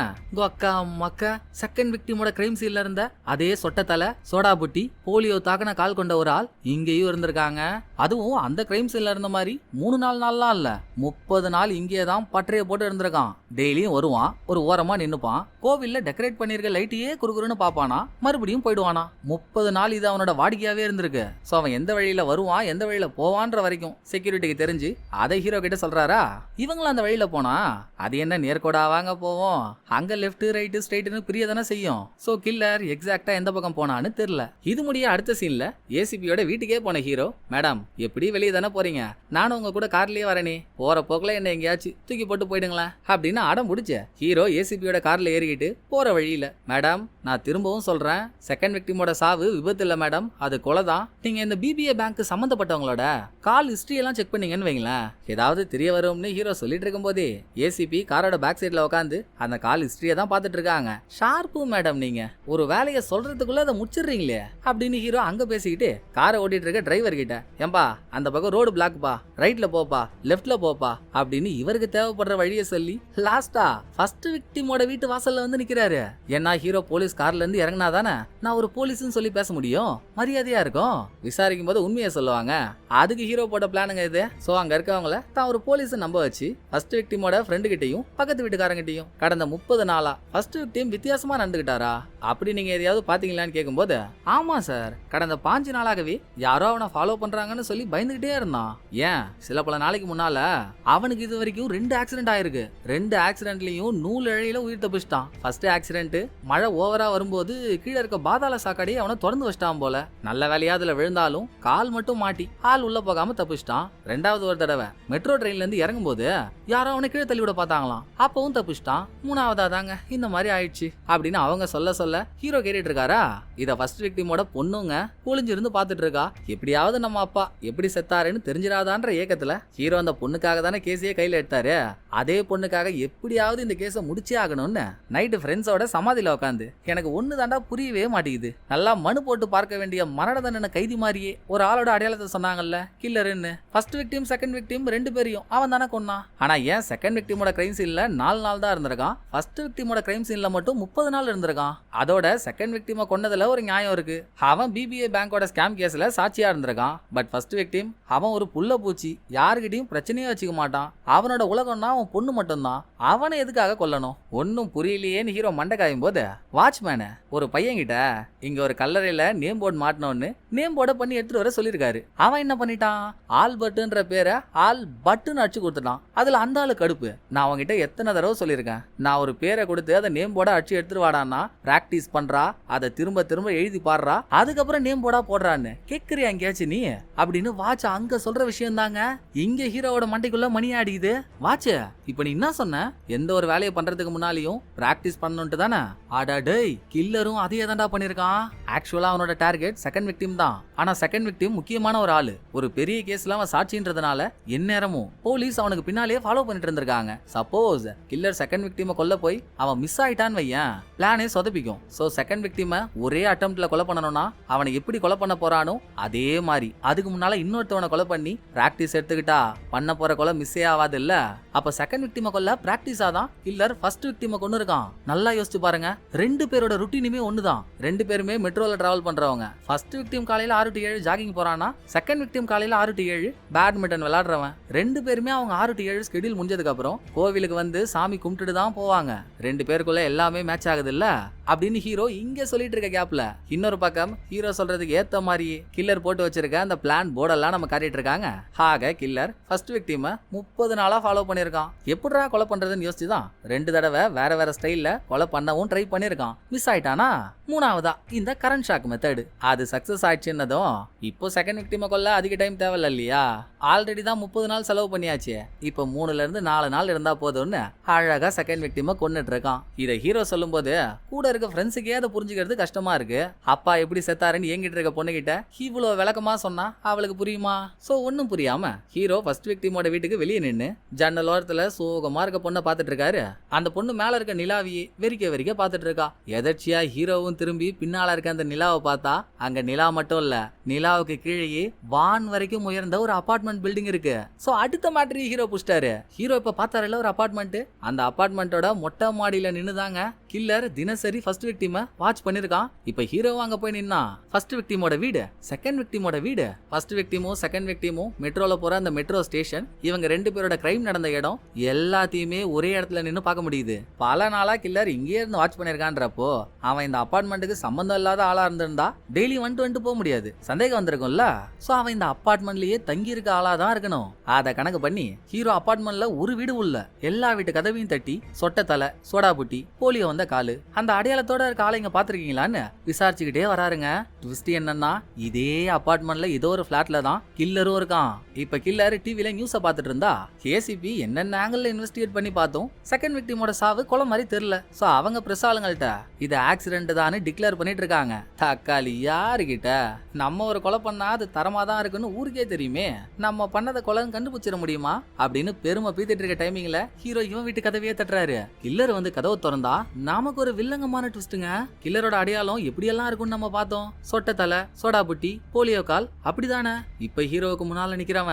அக்கா மக்கா செகண்ட் விக்டிமோட கிரைம் சீன்ல இருந்த அதே சொட்டத்தலை, சோடா புட்டி, போலியோ தாக்கன கால் கொண்ட ஒரு ஆள் இங்கேயும் இருந்திருக்காங்க. அதுவும் அந்த கிரைம் சீன்ல இருந்த மாதிரி 3-4 நாள்லாம் இல்ல, 30 நாள் இங்கே தான் பட்டறைய போட்டு இருந்திருக்கான். டெய்லியும் வருவான், ஒரு ஓரமா நின்னுப்பான், கோவில்ல டெக்கரேட் பண்ணிருக்க லைட்டையே குறுகுறுன்னு பாப்பானா, மறுபடியும் போயிடுவானா. 30 நாள் இது அவனோட வாடிக்கையாவே இருந்திருக்கு. சோ அவன் எந்த வழியில வருவான் எந்த வழியில போவான்ற வரைக்கும் செக்யூரிட்டிக்கு தெரிஞ்சு அதை ஹீரோ கிட்ட சொல்றாரா. இவங்களும் அந்த வழியில போனா அது என்ன நேர்கோடா வாங்க போவோம், அங்க லெஃப்ட் ரைட் ஸ்ட்ரைட்னு பிரிய தானே செய்யும். சோ கில்லர் எக்ஸாக்டா எந்த பக்கம் போனான்னு தெரியல. இது முடிய அடுத்த சீன்ல ஏசிபியோட வீட்டுக்கே போன ஹீரோ, மேடம் எப்படி வெளியே தானே போறீங்க, நானும் உங்க கூட கார்லயே வரேனே, போற போக்குல என்ன எங்கேயாச்சும் தூக்கி போட்டு போயிடுங்களேன் அப்படின்னு அடம் முடிச்ச ஹீரோ ஏசிபியோட கார்ல ஏறிக்கிட்டு போற வழியில, மேடம் நான் திரும்பவும் சொல்றேன், செகண்ட் விக்டிமோட சாவு விபத்து இல்ல மேடம், அது கொலை தான். நீங்க இந்த பிபிஏ பேங்க் சம்பந்தப்பட்டவங்களோட கால் ஹிஸ்டரி எல்லாம் செக் பண்ணீங்கன்னு வைங்களேன், ஏதாவது தெரிய வரும்னு ஹீரோ சொல்லிட்டு இருக்கும் போதே ஏசிபி காரோட பேக் சைட்ல உட்காந்து அந்த கால் ஹிஸ்டரியை தான் பார்த்துட்டு இருக்காங்க. ஷார்ப்பு மேடம், நீங்க ஒரு வேலையை சொல்றதுக்குள்ள அதை முடிச்சிடுறீங்களே அப்படின்னு ஹீரோ அங்க பேசிக்கிட்டு காரை ஓட்டிட்டு இருக்க டிரைவர் கிட்ட, ஏம்பா அந்த பக்கம் ரோடு பிளாக்பா, ரைட்ல போப்பா லெஃப்ட்ல போப்பா அப்படின்னு இவருக்கு தேவைப்படுற வழியை சொல்லி லாஸ்டா ஃபர்ஸ்ட் விக்டிமோட வீட்டு வாசல்ல வந்து நிக்கிறாரு. ஏன்னா ஹீரோ போலீஸ் கார்ல இருந்து இறங்கினா தானே நான் ஒரு போலீஸ்னு சொல்லி பேச முடியும், மரியாதையா இருக்கும். விசாரிக்கும் போது உண்மையை சொல்லுவாங்க. அதுக்கு ஹீரோ போட்ட பிளானுங்க இது. சோ அங்க இருக்கவங்கள தான் ஒரு போலீஸ் நம்ப வச்சு ஃபர்ஸ்ட் விக்டிமோட ஃப்ரெண்டு கிட்டையும் பக்கத்து வீட்டுக்காரங்கிட்டையும் கடந்த 30 நாளா ஃபர்ஸ்ட் விக்டிம் வித்தியாசமா நடந்துகிட்டாரா அப்படி நீங்க எதையாவது பாத்தீங்களான்னு கேட்கும்போது, ஆமா சார் கடந்த 5 நாளாகவே யாரோ அவனை ஃபாலோ பண்றாங்கன்னு சொல்லி பயந்துகிட்டே இருந்தான். ஏன் சில பல நாளைக்கு முன்னால அவனுக்கு இது வரைக்கும் 2 ஆக்சிடென்ட் ஆயிருக்கு. 2 ஆக்சிடென்ட்லயும் நூல் இழையில உயிர் தப்பிச்சிட்டான். ஃபர்ஸ்ட் ஆக்சிடென்ட் மழை ஓவரா வரும்போது கீழே இருக்க பாதாள சாக்கடையை அவனை திறந்து வச்சிட்டான் போல. நல்ல வேலையா அதுல விழுந்தாலும் கால் மட்டும் மாட்டி ஆள் உள்ள போகாம தப்பிச்சிட்டான். 2வது ஒரு தடவை மெட்ரோ ட்ரெயின்ல இருந்து இறங்கும் போது யாரோ அவனை கீழே தள்ளி விட பார்த்தாங்களாம், அப்பவும் தப்பிச்சிட்டான். 3வதா தாங்க இந்த மாதிரி ஆயிடுச்சு அப்படின்னு அவங்க சொல்ல சொல்ல ஹீரோ கேட்டுட்டு இருக்காரா. இத ஃபர்ஸ்ட் விக்டிமோட பொண்ணுங்க ஒளிஞ்சிருந்து பாத்துட்டு இருக்கா. எப்படியாவது நம்ம அப்பா எப்படி செத்தாருன்னு தெரிஞ்சிடாதான்ற ஏக்கத்துல ஹீரோ அந்த பொண்ணுக்காக தானே கேஸையே கையில எடுத்தாரு. அதே பொண்ணுக்காக எப்படியாவது இந்த கேஸை முடிச்சே ஆகணும்னு நைட்டு ஃப்ரெண்ட்ஸோட சமாதியில உட்காந்து, எனக்கு ஒண்ணு தாண்டா புரியவே மாட்டேங்குது, நல்லா மனு போட்டு பார்க்க வேண்டிய மரண தண்டனை கைதி மாதிரியே ஒரு ஆளோட அடையாளத்தை சொன்னாங்கல்ல கில்லருன்னு. ஃபர்ஸ்ட் விக்டிம் செகண்ட் விக்டிம் 2 பேரையும் அவன் தானே கொன்னான். ஆனா ஏன் செகண்ட் விக்டிமோட கிரைம் சீன்ல 4 நாள் தான் இருந்திருக்கான், ஃபர்ஸ்ட் விக்டிமோட கிரைம் சீன்ல மட்டும் 30 நாள் இருந்திருக்கான். அதோட செகண்ட் விக்டிமை கொன்னதுல ஒரு நியாயம் இருக்கு. அவன் பிபிஏ பேங்கோட ஸ்கேம் கேஸ்ல சாட்சியா இருந்திருக்கான். பட் ஃபர்ஸ்ட் விக்டிம் அவன் ஒரு புள்ள பூச்சி, யாருக்கிட்டையும் பிரச்சனையே வச்சுக்க மாட்டான். அவனோட உலகம்னா அவன் பொண்ணு மட்டும்தான். அவனை எதுக்காக கொல்லணும் ஒன்னும் புரியலையேன்னு ஹீரோ மண்டை காயும் போது, வாட்ச்மேனு ஒரு பையன்கிட்ட இங்க ஒரு கல்லறையில நேம் போர்டு மாட்டணும்னு நேம் போர்டை பண்ணி எடுத்துட்டு வர சொல்லியிருக்காரு. அவன் என்ன பண்ணிட்டான், ஆல்பர்ட்ன்ற பேரை ஆல் பட்டுன்னு அடிச்சு கொடுத்துட்டான். அதுல அந்த ஆளு கடுப்பு, நான் அவன்கிட்ட எத்தனை தடவை சொல்லியிருக்கேன், நான் ஒரு பேரை கொடுத்து அதை நேம் போர்டை அடிச்சு எடுத்துட்டு வாடான்னா பிராக்டிஸ் பண்றா, அதை திரும்ப திரும்ப எழுதி பாடுறா, அதுக்கப்புறம் நேம் போர்டா போடுறான்னு கேட்கறியா எங்கேயாச்சும் நீ அப்படின்னு வாட்ச் அங்க சொல்ற விஷயம் தாங்க இங்க ஹீரோவோட மண்டைக்குள்ள மணி ஆடிக்குது. வாட்ச் இப்ப நீ என்ன சொன்ன, எந்த ஒரு வேலையை பண்றதுக்கு முன்னாலையும் பிராக்டிஸ் பண்ணணும்ட்டு தானே. ஆடா டேய், கில்லரும் அதே தான்டா பண்ணிருக்கான். ஆக்சுவலா அவனோட டார்கெட் செகண்ட் விக்டிம் தான். ஆனா செகண்ட் விக்டிம் முக்கியமான ஒரு ஆளு. ஒரு பெரிய கேஸ்ல அவன் சாட்சின்றதுனால எந்நேரமும் போலீஸ் அவனுக்கு பின்னாலே ஃபாலோ பண்ணிட்டு இருந்திருக்காங்க. சப்போஸ் கில்லர் செகண்ட் விக்டிமை கொல்ல போய் அவன் மிஸ் ஆயிட்டான்னு வையன், பிளானே சொதப்பிக்கும். சோ செகண்ட் விக்டிமை ஒரே அட்டெம்ப்ட்ல கொலை பண்ணணும்னா அவனை எப்படி கொலை பண்ண போறானோ அதே மாதிரி அதுக்கு முன்னால இன்னொருத்தவனை கொலை பண்ணி பிராக்டிஸ் எடுத்துக்கிட்டா பண்ண போற கொலை மிஸ்ஸே ஆகாது இல்ல. அப்ப செகண்ட் விக்டிமை கொல்ல பிராக்டிஸா தான் கில்லர் ஃபர்ஸ்ட் விக்டிமை கொண்டு இருக்கான். நல்லா யோசிச்சு பாருங்க, 2 பேரோட ருட்டீனுமே ஒண்ணுதான். 2 பேருமே மெட்ரோல டிராவல் பண்றவங்க. ஃபர்ஸ்ட் விக்டிம் காலையில 6 to 7 ஜாகிங் போறானா, செகண்ட் விக்டிம் காலையில 6 to 7 பேட்மிண்டன் விளையாடுறவன். 2 பேருமே அவங்க 6 to 7 ஸ்கெடியூல் முடிஞ்சதுக்கு அப்புறம் கோவிலுக்கு வந்து சாமி கும்பிட்டுட்டு தான் போவாங்க. 2 பேருக்குள்ள எல்லாமே மேட்ச் ஆகுது இல்ல அப்படின்னு ஹீரோ இங்க சொல்லிட்டு இருக்க கேப்ல இன்னொரு பக்கம் ஹீரோ சொல்றதுக்கு ஏத்த மாதிரியே கில்லர் போட்டு வச்சிருக்க அந்த பிளான் போர்டெல்லாம் நம்ம காட்டிட்டு இருக்காங்க. ஆக கில்லர் ஃபர்ஸ்ட் விக்டிமை 30 நாளா ஃபாலோ பண்ணிருக்கான். எப்படிடா கொலை பண்றதுன்னு யோசிச்சுதான் 2 தடவை வேற வேற ஸ்டைல்ல கொலை பண்ணவும் ட்ரை பண்ணிருக்கான். மிஸ் ஆயிட்டானா, 3வதா இந்த கரண்ட் ஷாக் மெத்தட் அது சக்சஸ் ஆயிடுச்சுன்னதும் இப்போ செகண்ட் விக்டிமை கொல்ல அதிக டைம் தேவையில்ல இல்லையா, ஆல்ரெடி தான் 30 நாள் செலவு பண்ணியாச்சு, இப்போ 3ல இருந்து 4 நாள் இருந்தா போதும்னு அழகா செகண்ட் விக்டிமை கொன்னுட்டு இருக்கான். இதை ஹீரோ சொல்லும் போது கூட இருக்க ஃப்ரெண்ட்ஸுக்கே அதை புரிஞ்சுக்கிறது கஷ்டமா இருக்கு. அப்பா எப்படி செத்தாருன்னு ஏங்கிட்டு இருக்க பொண்ணுகிட்ட இவ்வளவு விளக்கமா சொன்னா அவளுக்கு புரியுமா? சோ ஒன்னும் புரியாம ஹீரோ ஃபர்ஸ்ட் விக்டிமோட வீட்டுக்கு வெளியே நின்னு ஜன்னல் ஓரத்துல சோகமா இருக்க பொண்ணை பாத்துட்டு இருக்காரு. அந்த பொண்ணு மேல இருக்க நிலாவியே வெறிக்க வெறிக்க பாத்துட்டு இருக்கா. எதர்ச்சியா ஹீரோவும் திரும்பி பின்னால இருக்க அந்த நிலாவை பார்த்தா அங்க நிலா மட்டும் இல்ல, நிலாவுக்கு கீழேயே வான் வரைக்கும் உயர்ந்த ஒரு அபார்ட்மெண்ட் பில்டிங் இருக்கு. சோ அடுத்த மாற்றி ஹீரோ புஷ்டாரு. ஹீரோ இப்ப பார்த்தாருல ஒரு அபார்ட்மெண்ட், அந்த அபார்ட்மெண்டோட மொட்டை மாடியில நின்னுதாங்க கில்லர் தினசரி ஃபர்ஸ்ட் விக்டிமை வாட்ச் பண்ணிருக்கான். இப்ப ஹீரோவும் அங்க போய் நின்னா ஃபர்ஸ்ட் விக்டிமோட வீடு, செகண்ட் விக்டிமோட வீடு. ஃபர்ஸ்ட் விக்டிமும் செகண்ட் விக்டிமும் மெட்ரோல போற அந்த மெட்ரோ ஸ்டேஷன், இவங்க 2 பேரோட கிரைம் நடந்த இடம் எல்லாத்தையுமே ஒரே இடத்துல நின்னு பார்க்க முடியுது. பல நாளா கில்லர் இங்கே இருந்து வாட்ச் பண்ணிருக்கான்றப்போ அவன் இந்த அபார்ட்மெண்ட்டுக்கு சம்பந்தம் இல்லாத ஆளா இருந்திருந்தா டெய்லி வந்துட்டு போக முடியாது, சந்தேகம் வந்திருக்கும்ல. சோ அவன் இந்த அபார்ட்மெண்ட்லயே தங்கி இருக்க ஆளா தான் இருக்கணும். அத கணக்கு பண்ணி ஹீரோ அபார்ட்மெண்ட்ல ஒரு வீடு உள்ள எல்லா வீட்டு கதவையும் தட்டி சொட்ட தலை, சோடா புட்டி, போலியோ வந்த காலு, அந்த அடையாளத்தோட இருக்க ஆளை இங்க பாத்திருக்கீங்களான்னு விசாரிச்சுக்கிட்டே வராருங்க. ட்விஸ்ட் என்னன்னா, இதே அபார்ட்மெண்ட்ல ஏதோ ஒரு பிளாட்ல தான் கில்லரும் இருக்கான். இப்ப கில்லர் டிவில நியூஸ பாத்துட்டு இருந்தா ஏசிபி என்னென்ன ஆங்கிள் இன்வெஸ்டிகேட் பண்ணி பார்த்தோம், செகண்ட் விக்டிமோட சாவு கொலை மாதிரி தெரியல. சோ அவங்க பிரஸ் ஆளுங்கள்ட்ட இது ஆக்சிடென்ட் தான் டிக்ளேர் பண்ணிட்டு இருக்காங்க. தக்காளி யாருகிட்ட நம்ம ஒரு கொலை பண்ணா அது தரமா தான் இருக்குன்னு ஊருக்கே தெரியுமே, நம்ம பண்ணத கொலைன்னு கண்டுபிடிச்சிட முடியுமா அப்படின்னு பெருமை பீத்திட்டு இருக்க டைமிங்ல ஹீரோ இவன் வீட்டு கதவையே தட்டுறாரு. கில்லர் வந்து கதவை திறந்தா நமக்கு ஒரு வில்லங்கமான ட்விஸ்ட்டுங்க. கில்லரோட அடையாளம் எப்படியெல்லாம் இருக்கும்னு நம்ம பார்த்தோம், சொட்ட தலை, சோடா புட்டி, போலியோ கால், அப்படிதானே. இப்ப ஹீரோவுக்கு முன்னால நிக்கிறவன்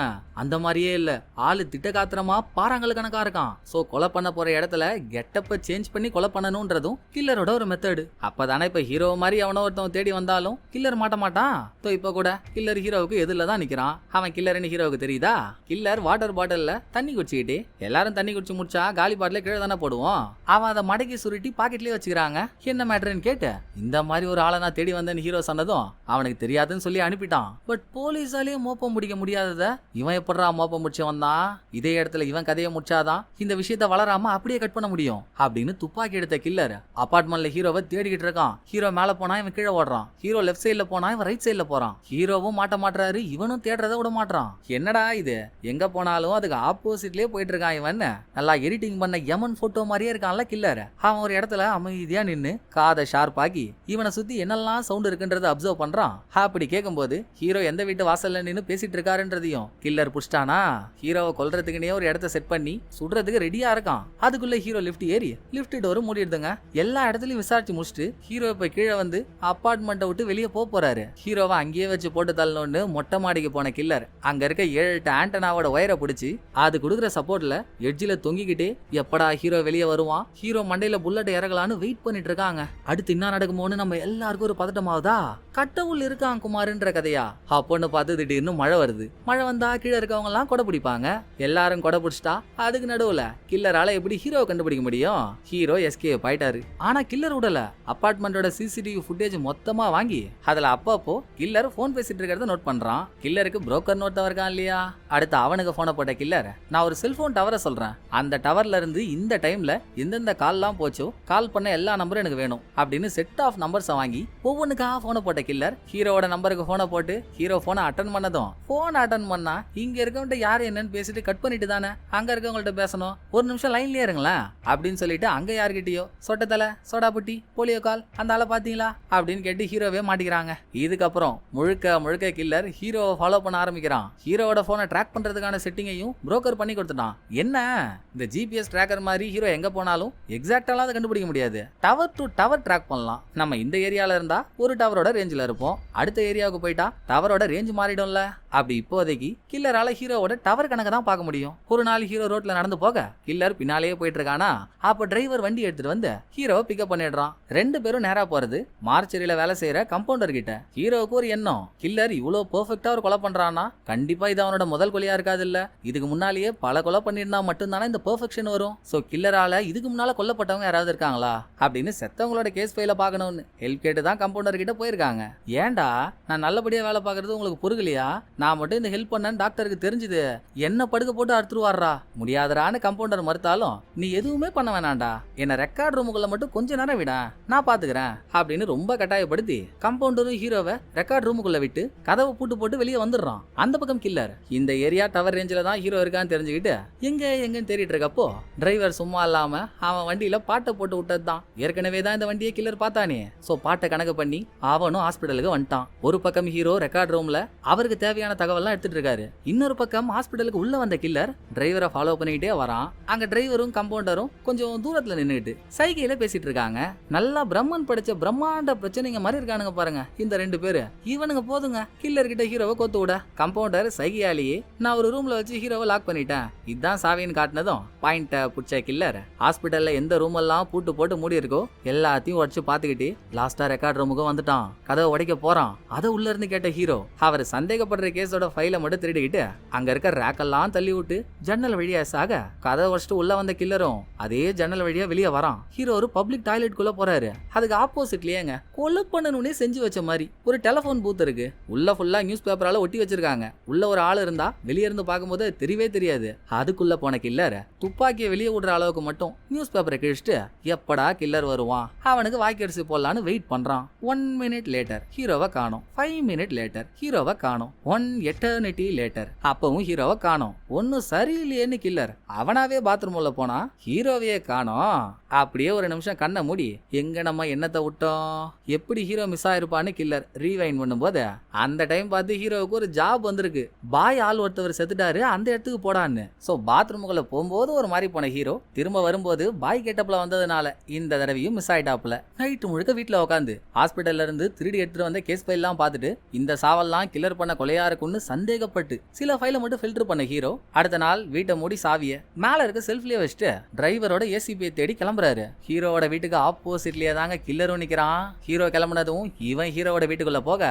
அந்த மாதிரியே இல்ல, ஆளு திட்ட காத்திரமா பாறாங்கல் கணக்கா இருக்கான். சோ கொலை பண்ண போற இடத்துல கெட்டப்ப சேஞ்ச் பண்ணி கொலை பண்ணணும்ன்றதும் கில்லரோட ஒரு மெத்தடு. அப்பதானே இப்ப ஹீரோ மாதிரி அவனோ ஒருத்தவன் தேடி வந்தாலும் கில்லர் மாட்ட மாட்டான். இப்ப கூட கில்லர் ஹீரோவுக்கு எதிரில தான் நிக்கிறான். அவன் கில்லர்னு ஹீரோவுக்கு தெரியுதா? கில்லர் வாட்டர் பாட்டில்ல தண்ணி குடிச்சுக்கிட்டு, எல்லாரும் தண்ணி குடிச்சு முடிச்சா காலி பாட்டில கீழே தானே போடுவோம், அவன் அதை மடக்கி சுருட்டி பாக்கெட்லயே வச்சுக்கிறாங்க. என்ன மேட்டர்ன்னு கேட்டு இந்த மாதிரி ஒரு ஆளை நான் தேடி வந்தேன்னு ஹீரோ சொன்னதும் அவனுக்கு தெரியாதுன்னு சொல்லி அனுப்பிட்டான். பட் போலீஸாலேயே மோப்பம் முடிக்க முடியாதத இவன் எப்படா மோப்பம் முடிச்சு வந்தான், இதே இடத்துல இவன் கதையை முடிச்சாதான் இந்த விஷயத்த வளராம அப்படியே கட் பண்ண முடியும் அப்படின்னு துப்பாக்கி எடுத்த கில்லர் அபார்ட்மெண்ட்ல ஹீரோவை தேடிக்கிட்டு இருக்கான். ஹீரோ மேல போனா இவன் கீழே ஓடுறான், ஹீரோ லெஃப்ட் சைட்ல போனா இவன் ரைட் சைட்ல போறான். ஹீரோவும் மாட்ட மாட்டாரு, இவனும் தேடுறத விட மாட்டான். என்னடா இது, எங்க போனாலும் அதுக்கு ஆப்போசிட்லயே போயிட்டு இருக்கான் இவன். நல்லா எடிட்டிங் பண்ண யமன் போட்டோ மாதிரியே இருக்கான்ல கில்லர். அவன் ஒரு இடத்துல அமைதியா நின்னு காதை ஷார்ப்பாக்கி இவனை சுத்தி என்னெல்லாம் சவுண்ட் இருக்குன்றத அப்சர்வ் பண்றான். அப்படி கேட்கும்போது ஹீரோ எந்த வீட்டு வாசல்ல நின்னு பேசிட்டு இருக்காருன்றதையும் கில்லர் புடிச்சிட்டானா. ஹீரோவை கொல்றதுக்குனே ஒரு இடத்த செட் பண்ணி சுடுறதுக்கு ரெடியா இருக்கான். அதுக்குள்ள ஹீரோ லிஃப்ட் ஏறி லிஃப்ட் டோர் மூடிடுதுங்க. எல்லா இடத்துலயும் விசாரிச்சு முடிச்சுட்டு ஹீரோ இப்ப கீழே வந்து அபார்ட்மெண்ட்டை விட்டு வெளியே போறாரு. ஹீரோவை அங்கேயே வச்சு போட்டு தள்ளணும்னு மொட்டை மாடிக்கு போன கில்லர் அங்க இருக்க 7-8 ஆண்டனாவோட ஒயரை பிடிச்சி அது கொடுக்குற சப்போர்ட்ல எட்ஜில தொங்கிக்கிட்டே எப்படா ஹீரோ வெளியே வருவான், ஹீரோ மண்டையில புல்லட் இறங்கலான்னு வெயிட் பண்ணிட்டு இருக்காங்க. அடுத்து என்ன நடக்குமோன்னு நம்ம எல்லாருக்கும் ஒரு பதட்டமாவதா. கட்டவுள் இருக்கான் குமாருன்ற கதையா? அப்போன்னு பார்த்து திடீர்னு மழை வருது. மழை வந்தா கீழே இருக்கவங்க எல்லாம் கொடை பிடிப்பாங்க. எல்லாரும் கொடை பிடிச்சிட்டா அதுக்கு நடுவுல கில்லரால எப்படி ஹீரோ கண்டுபிடிக்க முடியும்? ஹீரோ எஸ்கேப் ஆயிட்டாரு. ஆனா கில்லர் விடல. அபார்ட்மெண்டோட சிசிடிவி ஃபுட்டேஜ் மொத்தமா வாங்கி அதுல அப்பப்போ கில்லர் போன் பேசிட்டு இருக்கிறத நோட் பண்றான். கில்லருக்கு புரோக்கர் நோட் இருக்கான் இல்லையா, அடுத்து அவனுக்கு போன போட்ட கில்லர் நான் ஒரு செல்போன் டவரை சொல்றேன், அந்த டவர்ல இருந்து இந்த டைம்ல எந்தெந்த கால்லாம் போச்சோ கால் பண்ண எல்லா நம்பரும் எனக்கு வேணும் அப்படின்னு செட் ஆஃப் நம்பர்ஸை வாங்கி ஒவ்வொன்றுக்காக போனை போட்ட கில்லர் ஹீரோவோட நம்பருக்கு போனை போட்டு ஹீரோ போனை அட்டன் பண்ணதும் போன் அட்டன் பண்ணா இங்க இருக்கவன்ட்ட யாரு என்னன்னு பேசிட்டு கட் பண்ணிட்டு தானே அங்க இருக்கவங்கள்ட்ட பேசணும், ஒரு நிமிஷம் லைன்லயே இருங்களேன் அப்படின்னு சொல்லிட்டு அங்க யாருக்கிட்டயோ சொட்ட தலை, சோடா புட்டி, போலியோ கால், அந்த ஆளை பாத்தீங்களா அப்படின்னு கேட்டு ஹீரோவே மாட்டிக்கிறாங்க. இதுக்கப்புறம் முழுக்க கில்லர் ஹீரோவை ஃபாலோ பண்ண ஆரம்பிக்கிறான். ஹீரோவோட போனை ட்ராக் பண்றதுக்கான செட்டிங்கையும் புரோக்கர் பண்ணி கொடுத்துட்டான். என்ன இந்த ஜிபிஎஸ் ட்ராக்கர் மாதிரி ஹீரோ எங்க போனாலும் எக்ஸாக்டாலாம் அதை கண்டுபிடிக்க முடியாது, டவர் டு டவர் ட்ராக் பண்ணலாம். நம்ம இந்த ஏரியால இருந்தா ஒரு டவரோட ரேஞ்சில் இருப்போம், அடுத்த ஏரியாவுக்கு போயிட்டா டவரோட ரேஞ்ச் மாறிடும்ல. அப்படி இப்போதைக்கு கில்லரால ஹீரோவோட டவர் கணக்கு தான் பார்க்க முடியும். ஒரு நாள் ஹீரோ ரோட்ல நடந்து போக கில்லர் பின்னாலேயே போயிட்டு இருக்கானா. அப்ப டிரைவர் வண்டி எடுத்துட்டு வந்து ஹீரோவை பிக்கப் பண்ணிடுறான். ரெண்டு பேரும் நேரா போறது மார்ச்சரியில வேலை செய்யற கம்பவுண்டர் கிட்ட. ஹீரோவுக்கு ஒரு எண்ணம், கில்லர் இவ்வளவு பெர்ஃபெக்ட்டா ஒரு கொலை பண்றானா கண்டிப்பா இது அவனோட முதல் கொலையா இருக்காது இல்ல, இதுக்கு முன்னாலேயே பல கொலை பண்ணிருந்தா மட்டும்தானே இந்த பெர்ஃபெக்ஷன் வரும். சோ கில்லரால இதுக்கு முன்னால கொல்லப்பட்டவங்க யாராவது இருக்காங்களா அப்படின்னு செத்தவங்களோட கேஸ் ஃபைல பார்க்கணும்னு ஹெல்ப் கேட்டு தான் கம்பவுண்டர் கிட்ட போயிருக்காங்க. ஏன்டா நான் நல்லபடியா வேலை பார்க்கறது உங்களுக்கு பொறுக்கலையா, நான் மட்டும் இந்த ஹெல்ப் பண்ணேன்னு டாக்டருக்கு தெரிஞ்சுது என்ன படுக்க போட்டு அறுத்துருவாரா, முடியாதரான்னு கம்பவுண்டர் மறுத்தாலும் நீ எதுவுமே பண்ண வேணாண்டா, என்ன ரெக்கார்ட் ரூமுக்குள்ள மட்டும் கொஞ்ச நேரம் விட நான் பாத்துக்கிறேன் அப்படின்னு ரொம்ப கட்டாயப்படுத்தி கம்பவுண்டரும் ஹீரோவை ரெக்கார்ட் ரூமுக்குள்ள விட்டு கதவை பூட்டு போட்டு வெளியே வந்துடுறான். அந்த பக்கம் கில்லர் இந்த ஏரியா டவர் ரேஞ்சில தான் ஹீரோ இருக்கான்னு தெரிஞ்சுக்கிட்டு எங்கன்னு தேடிட்டு இருக்கப்போ டிரைவர் சும்மா இல்லாம அவன் வண்டியில பாட்டை போட்டு விட்டது தான். ஏற்கனவே தான் இந்த வண்டியை கில்லர் பார்த்தானே, சோ பாட்டை கணக்கு பண்ணி அவனும் ஹாஸ்பிட்டலுக்கு வந்துட்டான். ஒரு பக்கம் ஹீரோ ரெக்கார்ட் ரூம்ல அவருக்கு தேவையான தகவல்லாம் எடுத்துட்டு இருக்காரு, இன்னொரு பக்கம் ஹாஸ்பிட்டலுக்கு உள்ள வந்த கில்லர் டிரைவரை ஃபாலோ பண்ணிக்கிட்டே வரான். அங்க டிரைவரும் கம்பவுண்டரும் கொஞ்சம் தூரத்துல நின்னுட்டு சைகையில பேசிட்டு இருக்காங்க. நல்லா பிரம்மன் படிச்ச பிரம்மாண்ட பிரச்சனைங்க மாதிரி இருக்கானுங்க பாருங்க இந்த ரெண்டு பேரு. இவனுங்க போதுங்க கில்லர் கிட்ட ஹீரோவை கோத்து விட. கம்பவுண்டர் சைகையாலேயே நான் ஒரு ரூம்ல வச்சு ஹீரோவை லாக் பண்ணிட்டேன் இதுதான் சாவின்னு காட்டினதும் பாயிண்ட புடிச்ச கில்லர் ஹாஸ்பிட்டல்ல எந்த ரூம் எல்லாம் பூட்டு போட்டு மூடி இருக்கோ எல்லாத்தையும் உடச்சு பாத்துக்கிட்டு லாஸ்டா ரெக்கார்ட் ரூமுக்கு வந்துட்டான். கதவை கதவை உடைக்க போறான். அதை உள்ள இருந்து கேட்ட ஹீரோ அவர் சந்தேகப்படுற கேஸோட ஃபைலை மட்டும் திருடிக்கிட்டு அங்க இருக்க ரேக்கெல்லாம் தள்ளி விட்டு ஜன்னல் வழியா சாக கதவை உடைச்சிட்டு உள்ள வந்த கில்லரும் அதே ஜன்னல் வழியா வெளியே வரான். ஹீரோ ஒரு பப்ளிக் டாய்லெட் குள்ள போறாரு. அதுக்கு ஆப்போசிட்லயேங்க கொலை பண்ணணும்னே செஞ்சு வச்ச மாதிரி ஒரு டெலிபோன் பூத் இருக்கு. உள்ள ஃபுல்லா நியூஸ் பேப்பரால ஒட்டி வச்சிருக்காங்க. உள்ள ஒரு ஆள் இருந்தா வெளியே இருந்து பார்க்கும்போது தெரியவே தெரியாது. அதுக்குள்ள போன கில்லர் துப்பாக்கியை வெளியே விடுற அளவுக்கு மட்டும் நியூஸ் பேப்பரை கிழிச்சிட்டு எப்படா கில்லர் வருவான் அவனுக்கு வாய்க்கடிச்சு போடலான்னு வெயிட் பண்றான். 1 minute லேட்டர் ஹீரோவை காணோம். 5 minute லேட்டர் ஹீரோவை காணோம். 1 eternity லேட்டர் அப்பவும் ஹீரோவை காணோம். ஒன்னும் சரியில்லையேன்னு கில்லர் அவனாவே பாத்ரூம் உள்ள போனா ஹீரோவையே காணோம். அப்படியே ஒரு நிமிஷம் கண்ணை மூடி எங்க நம்ம என்னத்தை விட்டோம், எப்படி ஹீரோ மிஸ் ஆயிருப்பான்னு கில்லர் ரீவைண்ட் பண்ணும்போது அந்த டைம் பார்த்து ஹீரோவுக்கு ஒரு ஜாப் வந்திருக்கு. பாய் ஆள் ஒருத்தவர் செத்துட்டாரு, அந்த இடத்துக்கு போடான்னு. ஸோ பாத்ரூமுக்குள்ள போகும்போது ஒரு மாதிரி போன ஹீரோ திரும்ப வரும்போது பாய் கெட்டப்ல வந்ததுனால இந்த தடவையும் மிஸ் ஆயிட்டாப்ல. நைட்டு முழுக்க வீட்டில் உட்காந்து ஹாஸ்பிட்டல்ல இருந்து திருடி எடுத்துட்டு வந்த கேஸ் ஃபைல்லாம் பார்த்துட்டு இந்த சாவல்லாம் கில்லர் பண்ண கொலையா இருக்குன்னு சந்தேகப்பட்டு சில ஃபைலை மட்டும் ஃபில்டர் பண்ண ஹீரோ அடுத்த நாள் வீட்டை மூடி சாவிய மேல இருக்க செல்ஃப்லயே வச்சுட்டு டிரைவரோட ஏசிபியை தேடி கிளம்புறாரு. ஹீரோவோட வீட்டுக்கு ஆப்போசிட்லயே தாங்க கில்லரும் நிக்கிறான். ஹீரோ கிளம்புனதும் இவன் ஹீரோவோட வீட்டுக்குள்ள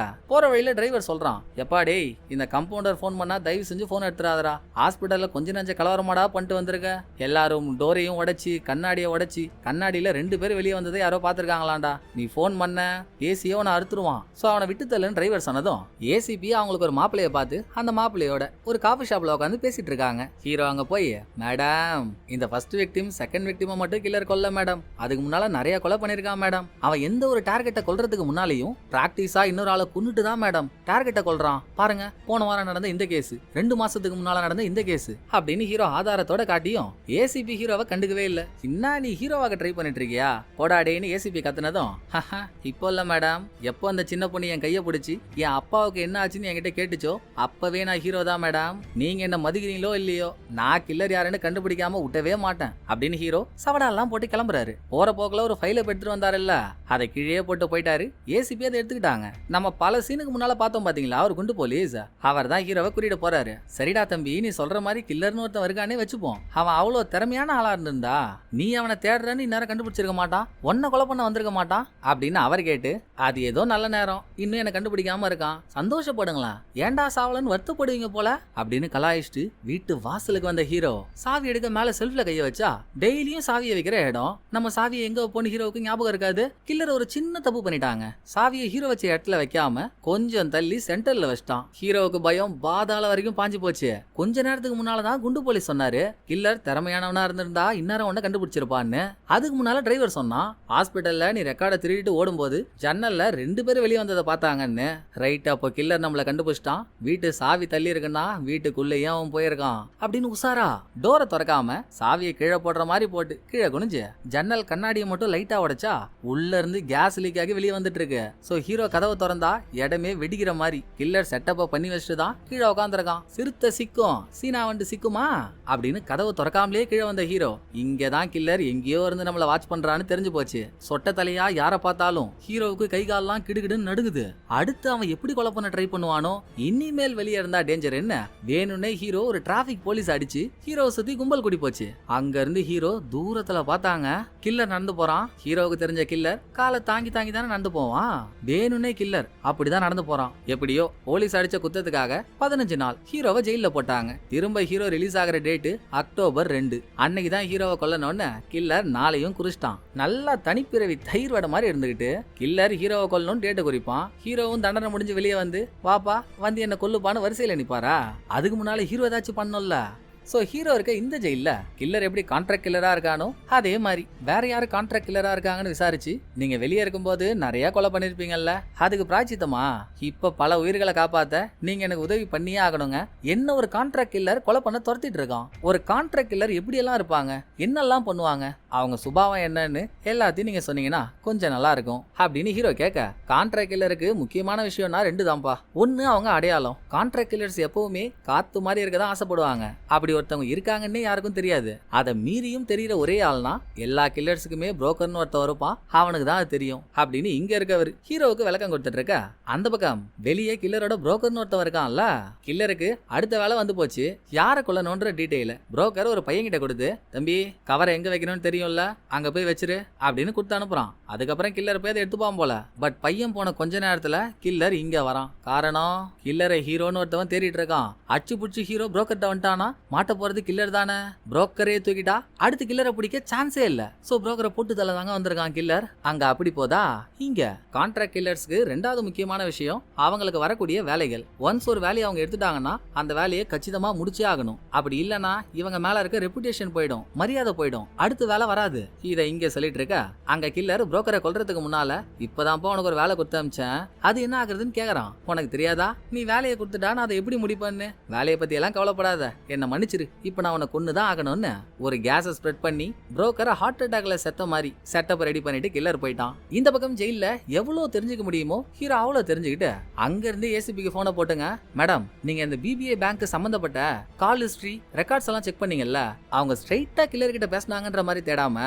போற வழியில டிரைவர் சொல்றான், எப்பா டேய் இந்த கம்பவுண்டர் போன் பண்ணா தயவு செஞ்சு போன் எடுத்துறாதரா, ஹாஸ்பிட்டல்ல கொஞ்ச நஞ்ச கலவரமாடா பண்ணிட்டு வந்திருக்க. எல்லாரும் டோரையும் உடைச்சி கண்ணாடியை உடைச்சி கண்ணாடியில 2 பேர் வெளியே வந்ததை யாரோ பாத்துருக்காங்களாண்டா, நீ போன் பண்ண ஏசியோ அவனை அறுத்துருவான். சோ அவனை விட்டு தள்ளுன்னு டிரைவர் சொன்னதும் ஏசிபி அவங்களுக்கு ஒரு மாப்பிளைய பார்த்து அந்த மாப்பிளையோட ஒரு காஃபி ஷாப்ல உட்காந்து பேசிட்டு இருக்காங்க. ஹீரோ அங்க போய், மேடம் இந்த ஃபர்ஸ்ட் விக்டிம் செகண்ட் விக்டிமை மட்டும் கில்லர் கொல்ல மேடம், அதுக்கு முன்னால நிறைய கொலை பண்ணிருக்கான் மேடம். அவன் எந்த ஒரு டார்கெட்டை கொல்றதுக்கு முன்னாலேயும் பிராக்டிஸா இன்னொரு ஆளை கொன்னுட்டு தான் மேடம் டார்கெட்டை கொல்றான். பாருங்க போன வாரம் நடந்த இந்த கேஸ், 2 மாசத்துக்கு முன்னால நடந்த இந்த கேஸ் அப்படின்னு ஹீரோ ஆதாரத்தோட காட்டியும் ஏசிபி ஹீரோவை கண்டுக்கவே இல்ல. என்ன நீ ஹீரோவாக ட்ரை பண்ணிட்டு இருக்கியா போடாடேன்னு ஏசிபி கத்துனதும், இப்போ இல்ல மேடம், எப்போ அந்த சின்ன பொண்ணு என் கையை பிடிச்சி என் அப்பாவுக்கு என்ன ஆச்சுன்னு என்கிட்ட கேட்டுச்சோ அப்பவே நான் ஹீரோ தான் மேடம், நீங்க என்ன மதிக்கிறீங்களோ இல்லையோ நான் கில்லர் யாருன்னு கண்டுபிடிக்காம விட்டவே மாட்டேன் அப்படின்னு ஹீரோ சவடாலாம் போட்டு கிளம்புறாரு. போற போக்குல ஒரு ஃபைலை எடுத்துட்டு வந்தாருல்ல அதை கீழே போட்டு போயிட்டாரு. ஏசிபி அதை எடுத்துக்கிட்டாங்க. நம்ம பல சீனுக்கு முன்னால பார்த்தோம் பாத்தீங்களா அவர் குண்டு போலீஸ், அவர் தான் ஹீரோவை கூட்டிட்டு போறாரு. சரிடா தம்பி நீ சொல்ற மாதிரி கில்லர்னு ஒருத்தன் வருகானே வச்சுப்போம், அவன் அவ்வளவு திறமையான ஆளா இருந்திருந்தா நீ அவனை தேடுறன்னு இந்நேரம் கண்டுபிடிச்சிருக்க மாட்டான், ஒன்ன கொலை பண்ண வந்திருக்க மாட்டான் அப்படின்னு அவர் கேட்டு, அது ஏதோ நல்ல நேரம் இன்னும் என்ன கண்டுபிடிக்காம இருக்கான், சந்தோஷப்படுங்களா, ஏண்டா சாவலன்னு வருத்தப்படுவீங்க போல அப்படின்னு கலாயிச்சுட்டு வீட்டு வாசலுக்கு வந்த ஹீரோ சாவி எடுக்க மேல செல்ஃப்ல கைய வச்சா டெய்லியும் சாவியை வைக்கிற இடம் நம்ம சாவியை எங்க போன ஹீரோவுக்கு ஞாபகம் இருக்காது. கில்லர் ஒரு சின்ன தப்பு பண்ணிட்டாங்க, சாவியை ஹீரோ வச்ச இடத்துல வைக்காம கொஞ்சம் தள்ளி சென்டர்ல வச்சிட்டான். ஹீரோவுக்கு பயம் பாதாள வரைக்கும் பாஞ்சு போச்சு. கொஞ்ச நேரத்துக்கு முன்னாலதான் குண்டு போலீஸ் சொன்னாரு கில்லர் திறமையானவனா இருந்திருந்தா இந்நேரம் ஒண்ணு கண்டுபிடிச்சிருப்பான்னு. அதுக்கு முன்னால டிரைவர் சொன்னான் ஹாஸ்பிட்டல்ல நீ ரெக்கார்டை திருடிட்டு ஓடும்போது ஜன்னல்ல 2 பேர் வெளியே வந்ததை பார்த்தாங்கன்னு. ரைட் அப்போ கில்லர் நம்மள கண்டுபிடிச்சிட்டான், வீட்டு சாவி தள்ளி இருக்குன்னா வீட்டுக்குள்ளேயே அவன் போயிருக்கான் அப்படின்னு உசாரா டோரை திறக்காம சாவியை கீழே போடுற மாதிரி போட்டு கீழே குனிஞ்சு ஜன்னல் கண்ணாடியை மட்டும் லைட்டா உடைச்சா உள்ள இருந்து கேஸ் லீக் ஆகி வெளியே வந்துட்டு இருக்கு. சோ ஹீரோ கதவை திறந்தா இடமே வெடிக்கிற மாதிரி கில்லர் செட்டப்ப பண்ணி வச்சுட்டு தான் கீழே உட்காந்துருக்கான். சிறுத்தை சிக்கும் சீனா வந்து சிக்குமா அப்படின்னு கதவை திறக்காமலே கீழே வந்த ஹீரோ இங்கதான் கில்லர் எங்கேயோ இருந்து நம்மள வாட்ச் பண்றான்னு தெரிஞ்சு போச்சு. சொட்ட தலையா யார பார்த்தாலும் ஹீரோவுக்கு கை கால்லாம் கிடுகிடுன்னு நடுங்குது. அடுத்து அவன் எப்படி கொலை பண்ண ட்ரை பண்ணுவானோ, இனிமேல் வெளியே இருந்தா டேஞ்சர் என்ன, வேணும்னே ஹீரோ ஒரு டிராபிக் போலீஸ் அடிச்சு ஹீரோ சுத்தி கும்பல் கூடி போச்சு. அங்க இருந்து ஹீரோ தூரத்துல பார்த்தாங்க கில்லர் நடந்து போறான். ஹீரோவுக்கு தெரிஞ்ச கில்லர் காலை தாங்கி தாங்கி தானே நடந்து போவான், வேணும்னே கில்லர் அப்படிதான் நடந்து போறான். எப்படியோ போலீஸ் அடிச்ச குத்தத்துக்காக 15 நாள் ஹீரோவை ஜெயில போட்டாங்க. திரும்ப ஹீரோ ரிலீஸ் ஆகிற டேட் அக்டோபர் 2. அன்னைக்கு தான் ஹீரோவை கொல்லணும்னு கில்லர் நாளையும் குறிச்சிட்டான். நல்லா தனிப்பிறவி தயிர் வடை மாதிரி இருந்துகிட்டு கில்லர் ஹீரோவை கொல்லணும்னு டேட்டை குறிப்பான். ஹீரோவும் தண்டனை முடிஞ்சு வெளியே வந்து வாப்பா வந்து என்ன கொல்லுப்பான்னு வரிசையில நிப்பாரா. அதுக்கு முன்னால ஹீரோ ஏதாச்சும் பண்ணோம்ல. சோ ஹீரோ இருக்க இந்த ஜெயில கில்லர் எப்படி கான்ட்ராக்ட் கில்லரா இருக்கானோ அதே மாதிரி வேற யாரு கான்ட்ராக்ட் கில்லரா இருக்காங்கன்னு விசாரிச்சு நீங்க வெளியே இருக்கும்போது நிறைய கொலை பண்ணிருப்பீங்கல்ல, அதுக்கு பிராய்ச்சித்தமா இப்ப பல உயிர்களை காப்பாத்த நீங்க எனக்கு உதவி பண்ணியே ஆகணுங்க. என்ன ஒரு கான்ட்ராக்ட் கில்லர் கொலை பண்ண துரத்திட்டு இருக்கான். ஒரு கான்ட்ராக்ட் கில்லர் எப்படி எல்லாம் இருப்பாங்க, என்னெல்லாம் பண்ணுவாங்க, அவங்க சுபாவம் என்னன்னு எல்லாத்தையும் நீங்க சொன்னீங்கன்னா கொஞ்சம் நல்லா இருக்கும் அப்படின்னு ஹீரோ கேட்க, கான்ட்ராக்ட் கில்லருக்கு முக்கியமான விஷயம்னா 2 தான்ப்பா. ஒன்னு அவங்க அடையாளம், கான்ட்ராக்ட் கில்லர்ஸ் எப்பவுமே காத்து மாதிரி இருக்கதான் ஆசைப்படுவாங்க. அப்படி அப்படி ஒருத்தவங்க இருக்காங்கன்னே யாருக்கும் தெரியாது. அதை மீறியும் தெரியற ஒரே ஆள்னா எல்லா கில்லர்ஸுக்குமே புரோக்கர்னு ஒருத்தன் இருப்பான், அவனுக்கு தான் அது தெரியும் அப்படின்னு இங்க இருக்கவர் ஹீரோவுக்கு விளக்கம் கொடுத்துட்டு இருக்க. அந்த பக்கம் வெளியே கில்லரோட புரோக்கர்னு ஒருத்தவன் இருக்கான்ல, கில்லருக்கு அடுத்த வேலை வந்து போச்சு. யாரை கொல்லணும்ன்ற டீடைல் புரோக்கர் ஒரு பையன் கிட்ட கொடுத்து, தம்பி கவரை எங்க வைக்கணும்னு தெரியும்ல, அங்க போய் வச்சிரு அப்படின்னு கொடுத்து அனுப்புறான். அதுக்கப்புறம் கில்லர் போய் அதை எடுத்துப்பான் போல. பட் பையன் போன கொஞ்ச நேரத்துல கில்லர் இங்க வரான். காரணம் கில்லரை ஹீரோன்னு ஒருத்தவன் தேடிட்டு இருக்கான். அச்சு புடிச்சு ஹீரோ புரோக்கர்ட்ட வந்துட்டானா மாட்ட போறது கில்லர் தானே. புரோக்கரே தூக்கிட்டா அடுத்து கில்லரை பிடிக்க சான்ஸே இல்ல. சோ புரோக்கரை போட்டு தலை தாங்க வந்திருக்கான் கில்லர். அங்க அப்படி போதா இங்க கான்ட்ராக்ட் கில்லர்ஸ்க்கு ரெண்டாவது முக்கியமான விஷயம் அவங்களுக்கு வரக்கூடிய வேலைகள். ஒன்ஸ் ஒரு வேலையை அவங்க எடுத்துட்டாங்கன்னா அந்த வேலையை கச்சிதமா முடிச்சே ஆகணும். அப்படி இல்லனா இவங்க மேல இருக்க ரெப்புடேஷன் போயிடும், மரியாதை போயிடும், அடுத்த வேலை வராது. இதை இங்க சொல்லிட்டு இருக்க. அங்க கில்லர் புரோக்கரை கொல்றதுக்கு முன்னால இப்பதான் உனக்கு ஒரு வேலை கொடுத்து அமிச்சேன், அது என்ன ஆகுறதுன்னு கேக்குறான். உனக்கு தெரியாதா, நீ வேலையை கொடுத்துட்டா நான் அதை எப்படி முடிப்பேன்னு. வேலையை பத்தி எல்லாம் கவலைப்படாத, என்ன மன்னிச்சிரு, இப்ப நான் உன்னை கொன்னுதான் ஆகணும்னு ஒரு கேஸை ஸ்ப்ரெட் பண்ணி புரோக்கரை ஹார்ட் அட்டாக்ல செத்த மாதிரி செட்டப் ரெடி பண்ணிட்டு கில்லர் போயிட்டான். இந்த பக்கம் ஜெயில எவ்வளவு தெரிஞ்சுக்க முடியுமோ ஹீரோ அவ்வளவு தெரிஞ்சுக்கிட்டு அங்க இருந்து ஏசிபிக்கு போனை போட்டுங்க, மேடம் நீங்க இந்த பிபிஐ பேங்க் சம்பந்தப்பட்ட கால் ஹிஸ்டரி ரெக்கார்ட்ஸ் எல்லாம் செக் பண்ணீங்கல்ல, அவங்க ஸ்ட்ரைட்டா கில்லர் கிட்ட பேசினாங்கன்ற மாதிரி தேடாம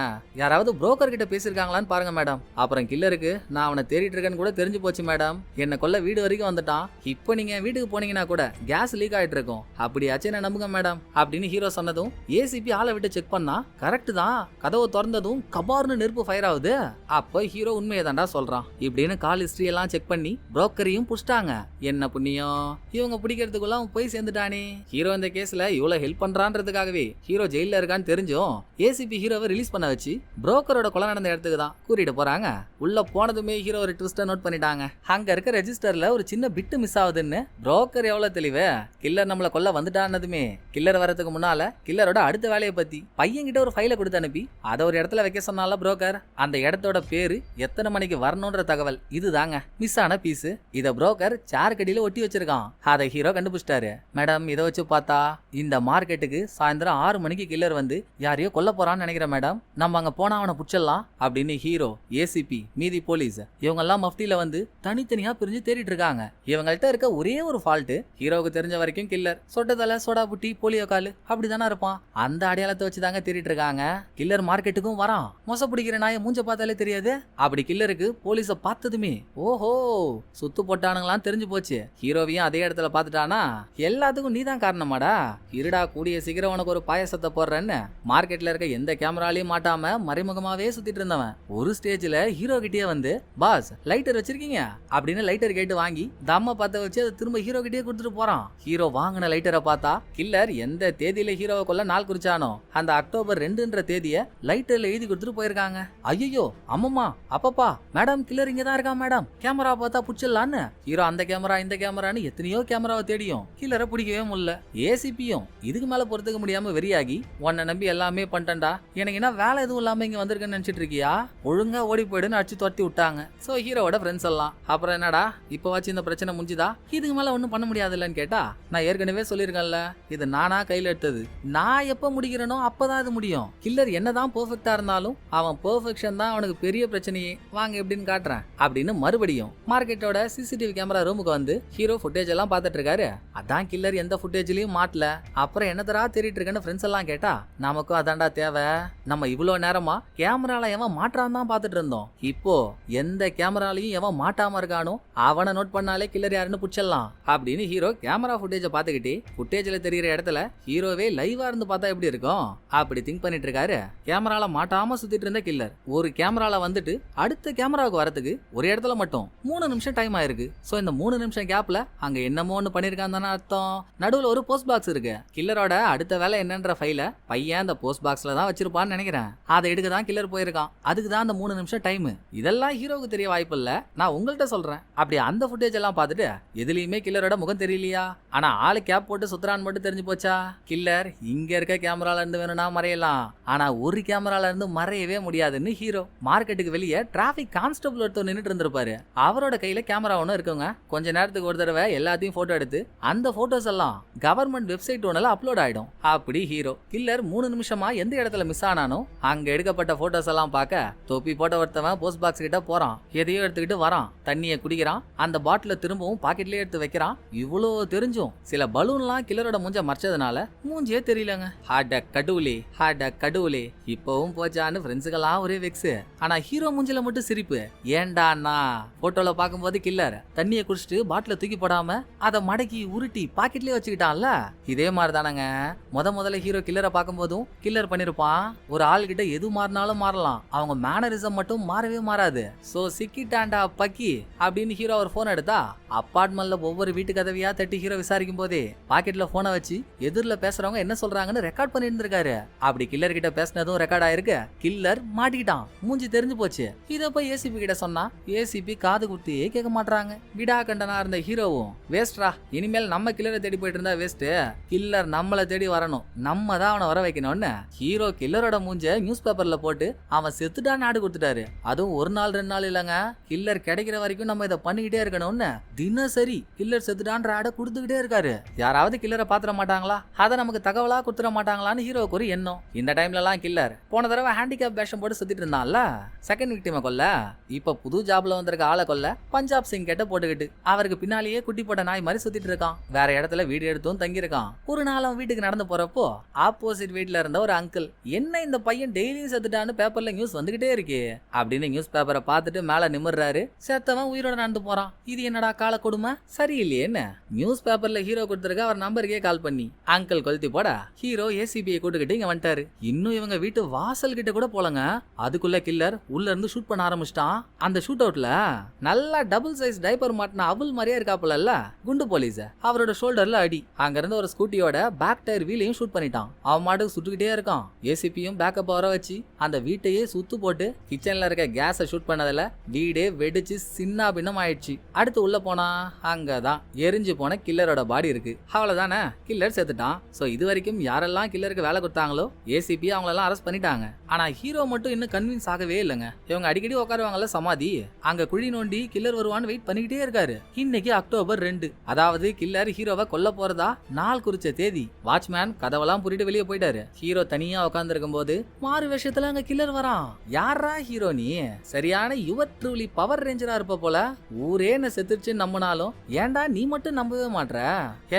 யாராவது புரோக்கர் கிட்ட பேசிருக்காங்களான்னு பாருங்க மேடம். அப்புறம் கில்லருக்கு நான் அவனை தேடிட்டு இருக்கேன்னு கூட தெரிஞ்சு போச்சு மேடம், என்ன கொல்ல வீடு வரைக்கும் வந்துட்டான். இப்போ நீங்க வீட்டுக்கு போனீங்கன்னா கூட கேஸ் லீக் ஆயிட்டு இருக்கும், அப்படியாச்சும் என்ன நம்புங்க மேடம் அப்படின்னு ஹீரோ சொன்னதும் ஏசிபி ஆளை விட்டு செக் பண்ணா கரெக்ட் தான். கதவை திறந்ததும் கபார்னு நெருப்பு ஃபயர் ஆகுது. அப்போ ஹீரோ உண்மையை தாண்டா சொல்றான் இப்படின்னு கால் ஹிஸ்டரி எல்லாம் செக் பண்ணி புரோக்கரையும் புடிச்சிட்டாங்க. என்ன புண்ணியம், இவங்க பிடிக்கிறதுக்குள்ள அவன் போய் சேர்ந்துட்டானே. ஹீரோ இந்த கேஸ்ல இவ்வளவு ஹெல்ப் பண்றான்றதுக்காகவே ஹீரோ ஜெயில இருக்கான்னு தெரிஞ்சும் ஏசிபி ஹீரோவை ரிலீஸ் பண்ண வச்சு புரோக்கரோட கொலை நடந்த இடத்துக்கு தான் கூட்டிட்டு போறாங்க. உள்ள போனதுமே ஹீரோ ஒரு ட்விஸ்டை நோட் பண்ணிட்டாங்க. அங்க இருக்க ரெஜிஸ்டர்ல ஒரு சின்ன பிட்டு மிஸ் ஆகுதுன்னு. புரோக்கர் எவ்வளவு தெளிவு, கில்லர் நம்மள கொல்ல வந்துட்டானதுமே கில்லர் வரதுக்கு முன்னால கில்லரோட அடுத்த வேலையை பத்தி பையன் கிட்ட ஒரு ஃபைலை கொடுத்து அனுப்பி அதை ஒரு இடத்துல வைக்க சொன்னால புரோக்கர். அந்த இடத்தோட பேரு எத்தனை மணிக்கு வரணும்ன்ற தகவல் இதுதாங்க மிஸ் ஆன பீஸ். இத புரோக்கர் சேர் கடியில ஒட்டி வச்சிருக்கான். அதை ஹீரோ கண்டுபிடிச்சிட்டாரு. மேடம் இதை வச்சு பார்த்தா இந்த மார்க்கெட்டுக்கு சாயந்தரம் 6 மணிக்கு கில்லர் வந்து யாரையோ கொல்ல போறான்னு நினைக்கிறேன் மேடம், நம்ம அங்க போனா அவனை புடிச்சிடலாம் அப்படின்னு ஹீரோ, ஏசிபி, மீதி போலீஸ் இவங்க எல்லாம் மஃப்டில வந்து தனித்தனியா பிரிஞ்சு தேடிட்டு இருக்காங்க. இவங்கள்ட்ட இருக்க ஒரே ஒரு ஃபால்ட், ஹீரோவுக்கு தெரிஞ்ச வரைக்கும் கில்லர் சொட்டதலை சோடா புட்டி போலியோ காலு அப்படிதானே இருப்பான். அந்த அடையாளத்தை வச்சுதாங்க தேடிட்டு இருக்காங்க. கில்லர் மார்க்கெட்டுக்கும் வரான். மொச பிடிக்கிற நாயை மூஞ்ச பார்த்தாலே தெரியாது. அப்படி கில்லருக்கு போலீஸ பார்த்ததுமே ஓஹோ சுத்து போட்டானுங்களாம் தெரிஞ்சு போச்சு. ஹீரோவையும் அதே இடத்துல பார்த்துட்டானா எல்லாத்துக்கும் நீதான் காரணமாடா, இருடா கூடிய சீக்கிரம் உனக்கு ஒரு பாயசத்தை போடுறேன்னு மார்க்கெட்ல இருக்க எந்த கேமராலையும் மாட்டாம மறைமுகமாவே சுத்திட்டு இருந்தவன் ஒரு ஸ்டேஜ்ல ஹீரோ கிட்டே வந்து, பாஸ் லைட்டர் வச்சிருக்கீங்க அப்படின்னு லைட்டர் கேட்டு வாங்கி தம்ம பத்த வச்சு அதை திரும்ப ஹீரோ கிட்டே கொடுத்துட்டு போறான். ஹீரோ வாங்கின லைட்டரை பார்த்தா கில்லர் எந்த தேதியில ஹீரோவை கொல்ல நாள் குறிச்சானோ அந்த அக்டோபர் 2ன்ற தேதியை லைட்டர்ல எழுதி கொடுத்துட்டு போயிருக்காங்க. ஐயோ அம்மம்மா அப்பப்பா மேடம் கில்லர் இங்க தான் இருக்கான் மேடம், கேமரா பார்த்தா புடிச்சிடலான்னு ஹீரோ அந்த கேமரா இந்த கேமரான்னு எத்தனையோ கேமராவை தேடியும் கில்லரை பிடிக்கவே முடியல. ஏசிபியும் இதுக்கு மேல பொறுத்துக்க முடியாம வெறியாகி, உன்னை நம்பி எல்லாமே பண்ணிட்டா, எனக்கு என்ன வேலை எதுவும் இல்லாம இங்க வந்திருக்குன்னு நினைச்சிட்டு இருக்கியா, ஒழுங்கா ஓடி போயிடுன்னு அடிச்சு துரத்தி விட்டாங்க. சோ ஹீரோவோட ஃப்ரெண்ட்ஸ் எல்லாம் அப்புறம் என்னடா இப்ப வச்சு இந்த பிரச்சனை முடிஞ்சுதா, இதுக்கு மேல ஒன்னும் பண்ண முடியாதுல்லன்னு கேட்டா, நான் ஏற்கனவே சொல்லியிருக்கேன்ல இது நானா கையில எடுத்தது, நான் எப்ப முடிக்கிறேனோ அப்பதான் அது முடியும். கில்லர் என்னதான் பெர்ஃபெக்ட்டா இருந்தாலும் அவன் பெர்ஃபெக்ஷன் தான் அவனுக்கு பெரிய பிரச்சனையே, வாங்க எப்படின்னு காட்டுறேன் அப்படின்னு மறுபடியும் மார்க்கெட்டோட சிசிடிவி கேமரா ரூமுக்கு வந்து ஹீரோ ஃபுட்டேஜ் எல்லாம் பார்த்துட்டு இருக்காரு. அதான் கில்லர் எந்த ஃபுட்டேஜ்லயும் மாட்டல. அப்புறம் என்னதரா தேடிட்டு இருக்கேன்னு ஃப்ரெண்ட்ஸ் எல்லாம் கேட்டா, நமக்கும் அதான்டா தேவை, நம்ம இவ்வளவு நேரமா கேமரால எவன் மாற்றான் தான் பார்த்துட்டு இருந்தோம், இப்போ எந்த கேமராலையும் எவன் மாட்டாம இருக்கானோ அவனை நோட் பண்ணாலே கில்லர் யாருன்னு புடிச்சிடலாம் அப்படின்னு ஹீரோ கேமரா ஃபுட்டேஜை பார்த்துக்கிட்டே ஃபுட்டேஜ்ல தெரியுற இடத்துல ஹீரோவே லைவா இருந்து பார்த்தா எப்படி இருக்கும் அப்படி திங்க் பண்ணிட்டு இருக்காரு. கேமரால மாட்டாம சுத்திட்டு இருந்த கில்லர் ஒரு கேமரால வந்துட்டு அடுத்த கேமராவுக்கு வரதுக்கு ஒரு இடத்துல மட்டும் 3 நிமிஷம் டைம் ஆயிருக்கு. சோ இந்த 3 நிமிஷம் கேப்ல அங்க என்னமோ ஒன்னு பண்ணிருக்கான் தானே அர்த்தம். நடுவுல ஒரு போஸ்ட் பாக்ஸ் இருக்கு. கில்லரோட அடுத்த வேலை என்னன்ற ஃபைல பையன் அந்த போஸ்ட் பாக்ஸ்ல தான் வச்சிருப்பான்னு நினைக்கிறேன். அதை எடுக்க தான் கில்லர் போயிருக்கான். அதுக்கு தான் அந்த 3 நிமிஷம் டைம். இதெல்லாம் ஹீரோவுக்கு தெரிய வாய்ப்பு இல்ல, நான் உங்கள்கிட்ட சொல்றேன். அப்படி அந்த ஃபுட்டேஜ் எல்லாம் பார்த்துட்டு எதுலயுமே கில்லரோட முகம் தெரியலையா, ஆனா ஆளு கேப் போட்டு சுத்துறான்னு மட்டும் தெரிஞ்சு போச்சா. கில்லர் இங்க இருக்க கேமரால இருந்து வேணும்னா மறையலாம், ஆனா ஒரு கேமரால இருந்து மறையவே முடியாதுன்னு ஹீரோ மார்க்கெட்டுக்கு வெளியே டிராபிக் கான்ஸ்டபிள் ஒருத்தர் நின்னுட்டு இருந்திருப்பாரு. அவரோட கையில கேமரா ஒண்ணு இருக்குங்க. கொஞ்ச நேரத்துக்கு ஒரு தடவை எல்லாத்தையும் போட்டோ எடுத்து அந்த போட்டோஸ் எல்லாம் கவர்மெண்ட் வெப்சைட் ஒண்ணுல அப்லோட் ஆயிடும். அப்படி ஹீரோ கில்லர் 3 நிமிஷமா எந்த இடத்துல மிஸ் ஆனானோ அங்க எடுக்கப்பட்ட போட்டோஸ் எல்லாம் பார்க்க தொப்பி போட்ட ஒருத்தவன் போஸ்ட் பாக்ஸ் கிட்ட போறான். எதையோ எடுத்துக்கிட்டு வரான். தண்ணியை குடிக்கிறான். அந்த பாட்டில திரும்பவும் பாக்கெட்லயே எடுத்து வைக்கிறான். இவ்வளோ தெரிஞ்சும் சில பலூன்லாம் கில்லரோட மூஞ்ச மறைச்சதுனால போனதுனால மூஞ்சியே தெரியலங்க. ஹாட கடவுளே இப்பவும் போச்சான்னு ஃப்ரெண்ட்ஸுக்கெல்லாம் ஒரே வெக்ஸ். ஆனா ஹீரோ மூஞ்சில மட்டும் சிரிப்பு. ஏண்டாண்ணா போட்டோல பாக்கும்போது கில்லர் தண்ணியை குடிச்சிட்டு பாட்டில தூக்கி போடாம அதை மடக்கி உருட்டி பாக்கெட்லயே வச்சுக்கிட்டான்ல. இதே மாதிரிதானங்க முதல்ல ஹீரோ கில்லரை பார்க்கும்போதும் கில்லர் பண்ணிருப்பான். ஒரு ஆள் கிட்ட எது மாறினாலும் மாறலாம், அவங்க மேனரிசம் மட்டும் மாறவே மாறாது. சோ சிக்கிட்டாண்டா பக்கி அப்படின்னு ஹீரோ ஒரு போன் எடுத்தா அப்பார்ட்மெண்ட்ல ஒவ்வொரு வீட்டு கதவியா தட்டி ஹீரோ விசாரிக்கும் போதே பாக்கெட்ல போனை வச்சு எதிரில பேசுறவங்க என்ன சொல்றாங்கன்னு ரெக்கார்ட் பண்ணி இருந்திருக்காரு. அப்படி கில்லர் கிட்ட பேசினதும் ரெக்கார்ட் ஆயிருக்கு. கில்லர் மாட்டிக்கிட்டான், மூஞ்சி தெரிஞ்சு போச்சு. இத போய் ஏசிபி கிட்ட சொன்னா ஏசிபி காது குத்தியே கேட்க மாட்டாங்க. விடா கண்டனா இருந்த ஹீரோவும் வேஸ்ட்ரா, இனிமேல் நம்ம கில்லரை தேடி போயிட்டு இருந்தா வேஸ்ட், கில்லர் நம்மள தேடி வரணும், நம்ம தான் அவனை வர வைக்கணும்னு ஹீரோ கில்லரோட மூஞ்ச நியூஸ் பேப்பர்ல போட்டு அவன் செத்துட்டா நாடு கொடுத்துட்டாரு. அதுவும் ஒரு நாள் 2 நாள் இல்லங்க, கில்லர் கிடைக்கிற வரைக்கும் நம்ம இதை பண்ணிக்கிட்டே இருக்கணும்னு தினசரி கில்லர் செத்துட்டான்ற ஆட கொடுத்துக்கிட்டே இருக்காரு. யாராவது கில்லரை பாத்திர மாட்டாங்களா, அதை நமக்கு தகவலா கொடுத்துட மாட்டாங்களான்னு ஹீரோக்கு ஒரு எண்ணம். இந்த டைம்ல எல்லாம் கில்லர் போன தடவை ஹேண்டிகேப் வேஷம் போட்டு சுத்திட்டு இருந்தான்ல, செகண்ட் விக்டிமை கொல்ல, இப்ப புது ஜாப்ல வந்திருக்க ஆளை கொல்ல பஞ்சாப் சிங் கிட்ட போட்டுக்கிட்டு அவருக்கு பின்னாலேயே குட்டி போட்ட நாய் மாதிரி சுத்திட்டு இருக்கான். வேற இடத்துல வீடு எடுத்தும் தங்கி இருக்கான். ஒரு நாள் அவன் வீட்டுக்கு நடந்து போறப்போ ஆப்போசிட் வீட்ல இருந்த ஒரு அங்கிள், என்ன இந்த பையன் டெய்லியும் செத்துட்டான்னு பேப்பர்ல நியூஸ் வந்துகிட்டே இருக்கு அப்படின்னு நியூஸ் பேப்பரை பார்த்துட்டு மேல நிமிர்றாரு. செத்தவன் உயிரோட நடந்து போறான், இது என்னடா கால கொடுமை, சரியில்லையேன்னு நியூஸ் பேப்பர்ல ஹீரோ கொடுத்திருக்க அவர் நம்பருக்கே கால் பண்ணி அங்கிள் கொளுத்தி போட ஹீரோ ஏசிபியை கூட்டுக்கிட்டு இங்க வந்துட்டாரு. இன்னும் இவங்க வீட்டு வாசல் கிட்ட கூட போலங்க, அதுக்குள்ள கில்லர் உள்ள இருந்து ஷூட் பண்ண ஆரம்பிச்சிட்டான். அந்த ஷூட் அவுட்ல நல்லா டபுள் சைஸ் டைப்பர் மாட்டின அவுல் மாதிரியே இருக்காப்புல குண்டு போலீஸ், அவரோட ஷோல்டர்ல அடி. அங்க இருந்து ஒரு ஸ்கூட்டியோட பேக் டயர் வீலையும் ஷூட் பண்ணிட்டான். அவன் மாட்டுக்கு சுட்டுக்கிட்டே இருக்கான். ஏசிபியும் பேக்கப் வர வச்சு அந்த வீட்டையே சுத்து போட்டு கிச்சன்ல இருக்க கேஸை ஷூட் பண்ணதுல வீடே வெடிச்சு சின்ன பின்னம் ஆயிடுச்சு. அடுத்து உள்ள போனா அங்கதான் எரிஞ்சு போன கில்லரோட பாடி இருக்கு. அவ்வளவுதானே, கில்லர் செத்துட்டான். சோ இது வரைக்கும் யாரெல்லாம் கில்லருக்கு வேலை கொடுத்தாங்களோ ஏசிபி அவங்களெல்லாம் அரெஸ்ட் பண்ணிட்டாங்க. ஆனா ஹீரோ மட்டும் இன்னும் கன்வின்ஸ் ஆகவே இல்லைங்க. இவங்க அடிக்கடி உட்காருவாங்கல்ல சமாதி, அங்க குழி நோண்டி கில்லர் வருவான்னு வெயிட் பண்ணிக்கிட்டே இருக்காரு. இன்னைக்கு அக்டோபர் 2, அதாவது கில்லர் ஹீரோவை கொல்ல போறதா நாள் குறிச்ச தேதி. வாட்ச்மேன் கதவெல்லாம் புரிட்டு வெளியே போயிட்டாரு. ஹீரோ தனியா உட்கார்ந்து இருக்கும் போது மாறு விஷயத்துல அங்க கில்லர் வரான். யாரா ஹீரோ நீ, சரியான யுவர் ட்ரூலி பவர் ரேஞ்சரா இருப்ப போல, ஊரே என்ன செத்துருச்சுன்னு நம்பினாலும் ஏன்டா நீ மட்டும் நம்பவே மாட்ற,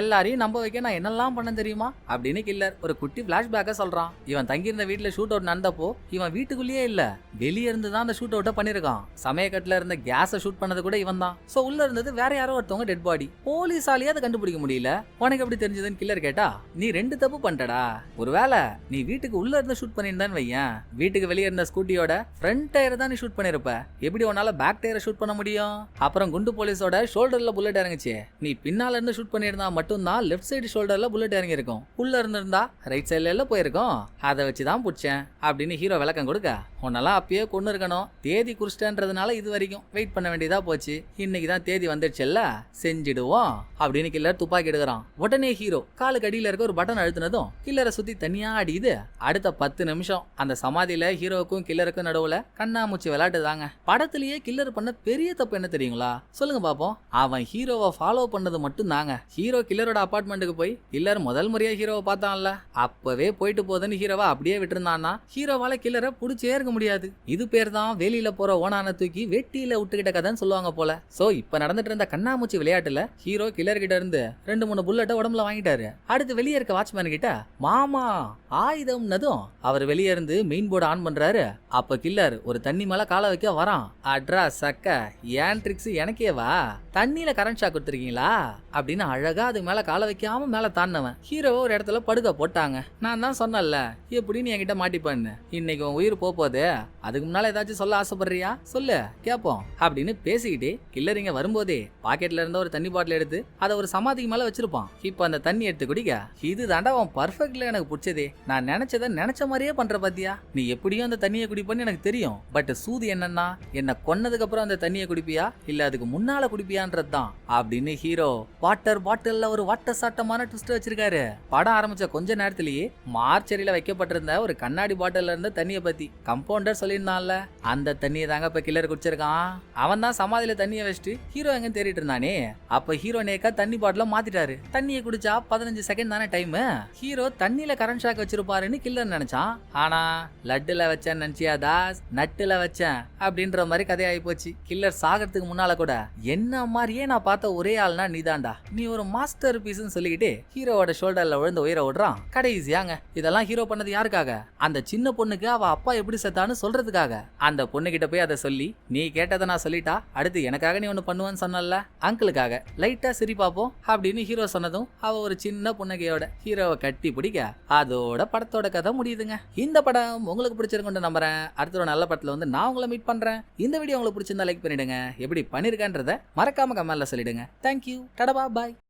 எல்லாரையும் நம்ப வைக்க நான் என்னெல்லாம் பண்ண தெரியுமா அப்படின்னு கில்லர் ஒரு குட்டி பிளாஷ்பேக்க சொல்றான். இவன் தங்கியிருந்த வீட்டுல ஷூட் அவுட் நடந்தப்போ இவன் வீட்டுக்குள்ளேயே இல்ல, வெளியே இருந்து தான் அந்த ஷூட் அவுட்ட பண்ணிருக்கான். சமயக்கட்டுல இருந்த கேஸை ஷூட் பண்ணது கூட இவன் தான். சோ உள்ள இருந்தது வேற யாரோ ஒருத்தவங்க டெட் பாடி. போலீஸாலேயே அதை கண்டுபிடிக்க முடியல. உனக்கு எப்படி தெரிஞ்சதுன்னு கில்லர் கேட்டா, நீ 2 தப்பு பண்ணிட்டடா. ஒருவேளை நீ வீட்டுக்கு உள்ள இருந்து ஷூட் பண்ணியிருந்தான்னு வையன், வீட்டுக்கு வெளியே இருந்த ஸ்கூட்டியோட ஃப்ரண்ட் டயர் தான் நீ ஷூட் பண்ணிருப்ப, எப்படி உன்னால பேக் டயரை ஷூட் பண்ண முடியும்? அப்புறம் குண்டு போலீஸோட ஷோல்டர்ல புல்லட் இறங்குச்சு, நீ பின்னால இருந்து ஷூட் பண்ணியிருந்தா மட்டும்தான் லெஃப்ட் சைடு ஷோல்டர்ல புல்லட் இறங்கி இருக்கும், உள்ள இருந்திருந்தா ரைட் சைட்ல எல்லாம் போயிருக்கும், அதை வச்சுதான் புடிச்சேன் அப்படின்னு ஹீரோ விளக்கம் கொடுக்க, உன்னெல்லாம் அப்பயே கொண்டு இருக்கணும், தேதி குறிச்சிட்டன்றதுனால இது வரைக்கும் வெயிட் பண்ண வேண்டியதா போச்சு, இன்னைக்கு தான் தேதி வந்துடுச்சுல்ல செஞ்சிடுவோம் அப்படின்னு கில்லர் துப்பாக்கி எடுக்கிறான். உடனே ஹீரோ காலுக்கு அடியில இருக்க ஒரு பட்டன் அழுத்தினதும் கில்லரை சுத்தி தனியா அடியுது. அடுத்த 10 நிமிஷம் அந்த சமாதியில ஹீரோவுக்கும் கில்லருக்கும் நடுவுல கண்ணாமூச்சி விளையாட்டு தாங்க. படத்திலேயே கில்லர் பண்ண பெரிய தப்பு என்ன தெரியுங்களா, சொல்லுங்க பாப்போம். அவன் ஹீரோவை ஃபாலோ பண்ணது மட்டும் தாங்க. ஹீரோ கில்லரோட அபார்ட்மெண்ட்டுக்கு போய் கில்லர் முதல் முறையா ஹீரோவை பார்த்தான்ல, அப்பவே போயிட்டு போதுன்னு ஹீரோவை அப்படியே விட்டுருந்தான்னா ஹீரோவால கில்லரை புடிச்சே இருக்க முடியாது. இது பேர் தான் வேலியில போற ஓனான தூக்கி வெட்டியில விட்டுக்கிட்ட கதைன்னு சொல்லுவாங்க போல. சோ இப்ப நடந்துட்டு இருந்த கண்ணாமூச்சி விளையாட்டுல ஹீரோ கில்லர் கிட்ட இருந்து 2-3 புல்லட்ட உடம்புல வாங்கிட்டாரு. அடுத்து வெளியே இருக்க வாட்ச்மேன் கிட்ட மாமா ஆயுதம்னதும் அவர் வெளியே இருந்து மெயின் போர்டு ஆன் பண்றாரு. அப்ப கில்லர் ஒரு தண்ணி மேல கால வைக்க வரான். அட்ரா சக்க, ஏன் ட்ரிக்ஸ் எனக்கேவா, தண்ணியில கரண்ட் ஷாக் கொடுத்துருக்கீங்களா அப்படின்னு அழகா அது மேல கால வைக்காம மேல தாண்டவன் ஹீரோ ஒரு இடத்துல படுக்க போட்டாங்க. நான் தான் சொன்னல எப்படி நீ என்கிட்ட மாட்டிப்பான்னு, இன்னைக்கு உன் உயிர் போகுது, அதுக்கு முன்னால ஏதாச்சும் சொல்ல ஆசைப்படுறியா சொல்லு கேப்போம் அப்படின்னு பேசிக்கிட்டே கில்லர் இங்க வரும்போதே பாக்கெட்ல இருந்த ஒரு தண்ணி பாட்டில் எடுத்து அதை ஒரு சமாதிக்கு மேல வச்சிருப்பான். இப்ப அந்த தண்ணி எடுத்து குடிக்க, இது தாண்டா அவன் பர்ஃபெக்ட்ல எனக்கு பிடிச்சதே, நான் நினைச்சதை நினைச்ச மாதிரியே பண்ற பாத்தியா, நீ எப்படியும் அந்த தண்ணியை குடிப்பன்னு எனக்கு தெரியும், பட் சூது என்னன்னா என்ன கொன்னதுக்கு அப்புறம் அந்த தண்ணியை குடிப்பியா இல்ல அதுக்கு முன்னால குடிப்பியான்றது தான் அப்படின்னு ஹீரோ வாட்டர் பாட்டில்ல ஒரு வாட்ட சாட்டமான ட்விஸ்ட் வச்சிருக்காரு. படம் ஆரம்பிச்ச கொஞ்ச நேரத்திலேயே மார்ச்சரியில வைக்கப்பட்டிருந்த ஒரு கண்ணாடி பாட்டில்ல இருந்த தண்ணியை பத்தி கம்பவுண்டர் சொல்லியிருந்தான்ல, அந்த தண்ணியை தாங்க இப்ப கில்லர் குடிச்சிருக்கான். அவன் தான் சமாதியில தண்ணியை வச்சுட்டு ஹீரோ எங்க தேடிட்டு இருந்தானே, அப்ப ஹீரோ நேக்கா தண்ணி பாட்டில மாத்திட்டாரு. தண்ணியை குடிச்சா 15 செகண்ட் தானே டைம், ஹீரோ தண்ணியில கரண்ட் ஷாக் வச்சிருப்பாருன்னு கில்லர் நினைச்சான். ஆனா லட்டுல வச்சேன் நினைச்சியாதா, நட்டுல வச்சேன் அப்படின்ற மாதிரி கதையாயி போச்சு. கில்லர் சாகிறதுக்கு முன்னால கூட என்ன மாதிரியே நான் பார்த்த ஒரே ஆள்னா நீதான்டா, நீ ஒரு மாஸ்டர் பீஸ்ன்னு சொல்லிக்கிட்டு ஹீரோவோட ஷோல்டர்ல விழுந்து உயிரை விடுறான். கடைசியாங்க இதெல்லாம் ஹீரோ பண்ணது யாருக்காக? அந்த சின்ன பொண்ணுக்கு அவ அப்பா எப்படி செத்தான்னு சொல்றதுக்காக. அந்த பொண்ணு கிட்ட போய் அதை சொல்லி, நீ கேட்டதை நான் சொல்லிட்டா அடுத்து எனக்காக நீ ஒண்ணு பண்ணுவேன்னு சொன்னல, அங்கிளுக்காக லைட்டா சிரி பாப்போம் அப்படின்னு ஹீரோ சொன்னதும் அவ ஒரு சின்ன புன்னகையோட ஹீரோவை கட்டி பிடிக்க அதோட படத்தோட கதை முடியுதுங்க. இந்த படம் உங்களுக்கு பிடிச்சிருக்குன்னு நம்புறேன். அடுத்த ஒரு நல்ல படத்துல வந்து நான் உங்களை மீட் பண்றேன். இந்த வீடியோ உங்களுக்கு பிடிச்சிருந்தா லைக் பண்ணிடுங்க. எப்படி பண்ணிருக்கன்றத மறக்காம கமெண்ட்ல சொல்லிடுங்க. தேங்க்யூ. டடபா பாய்.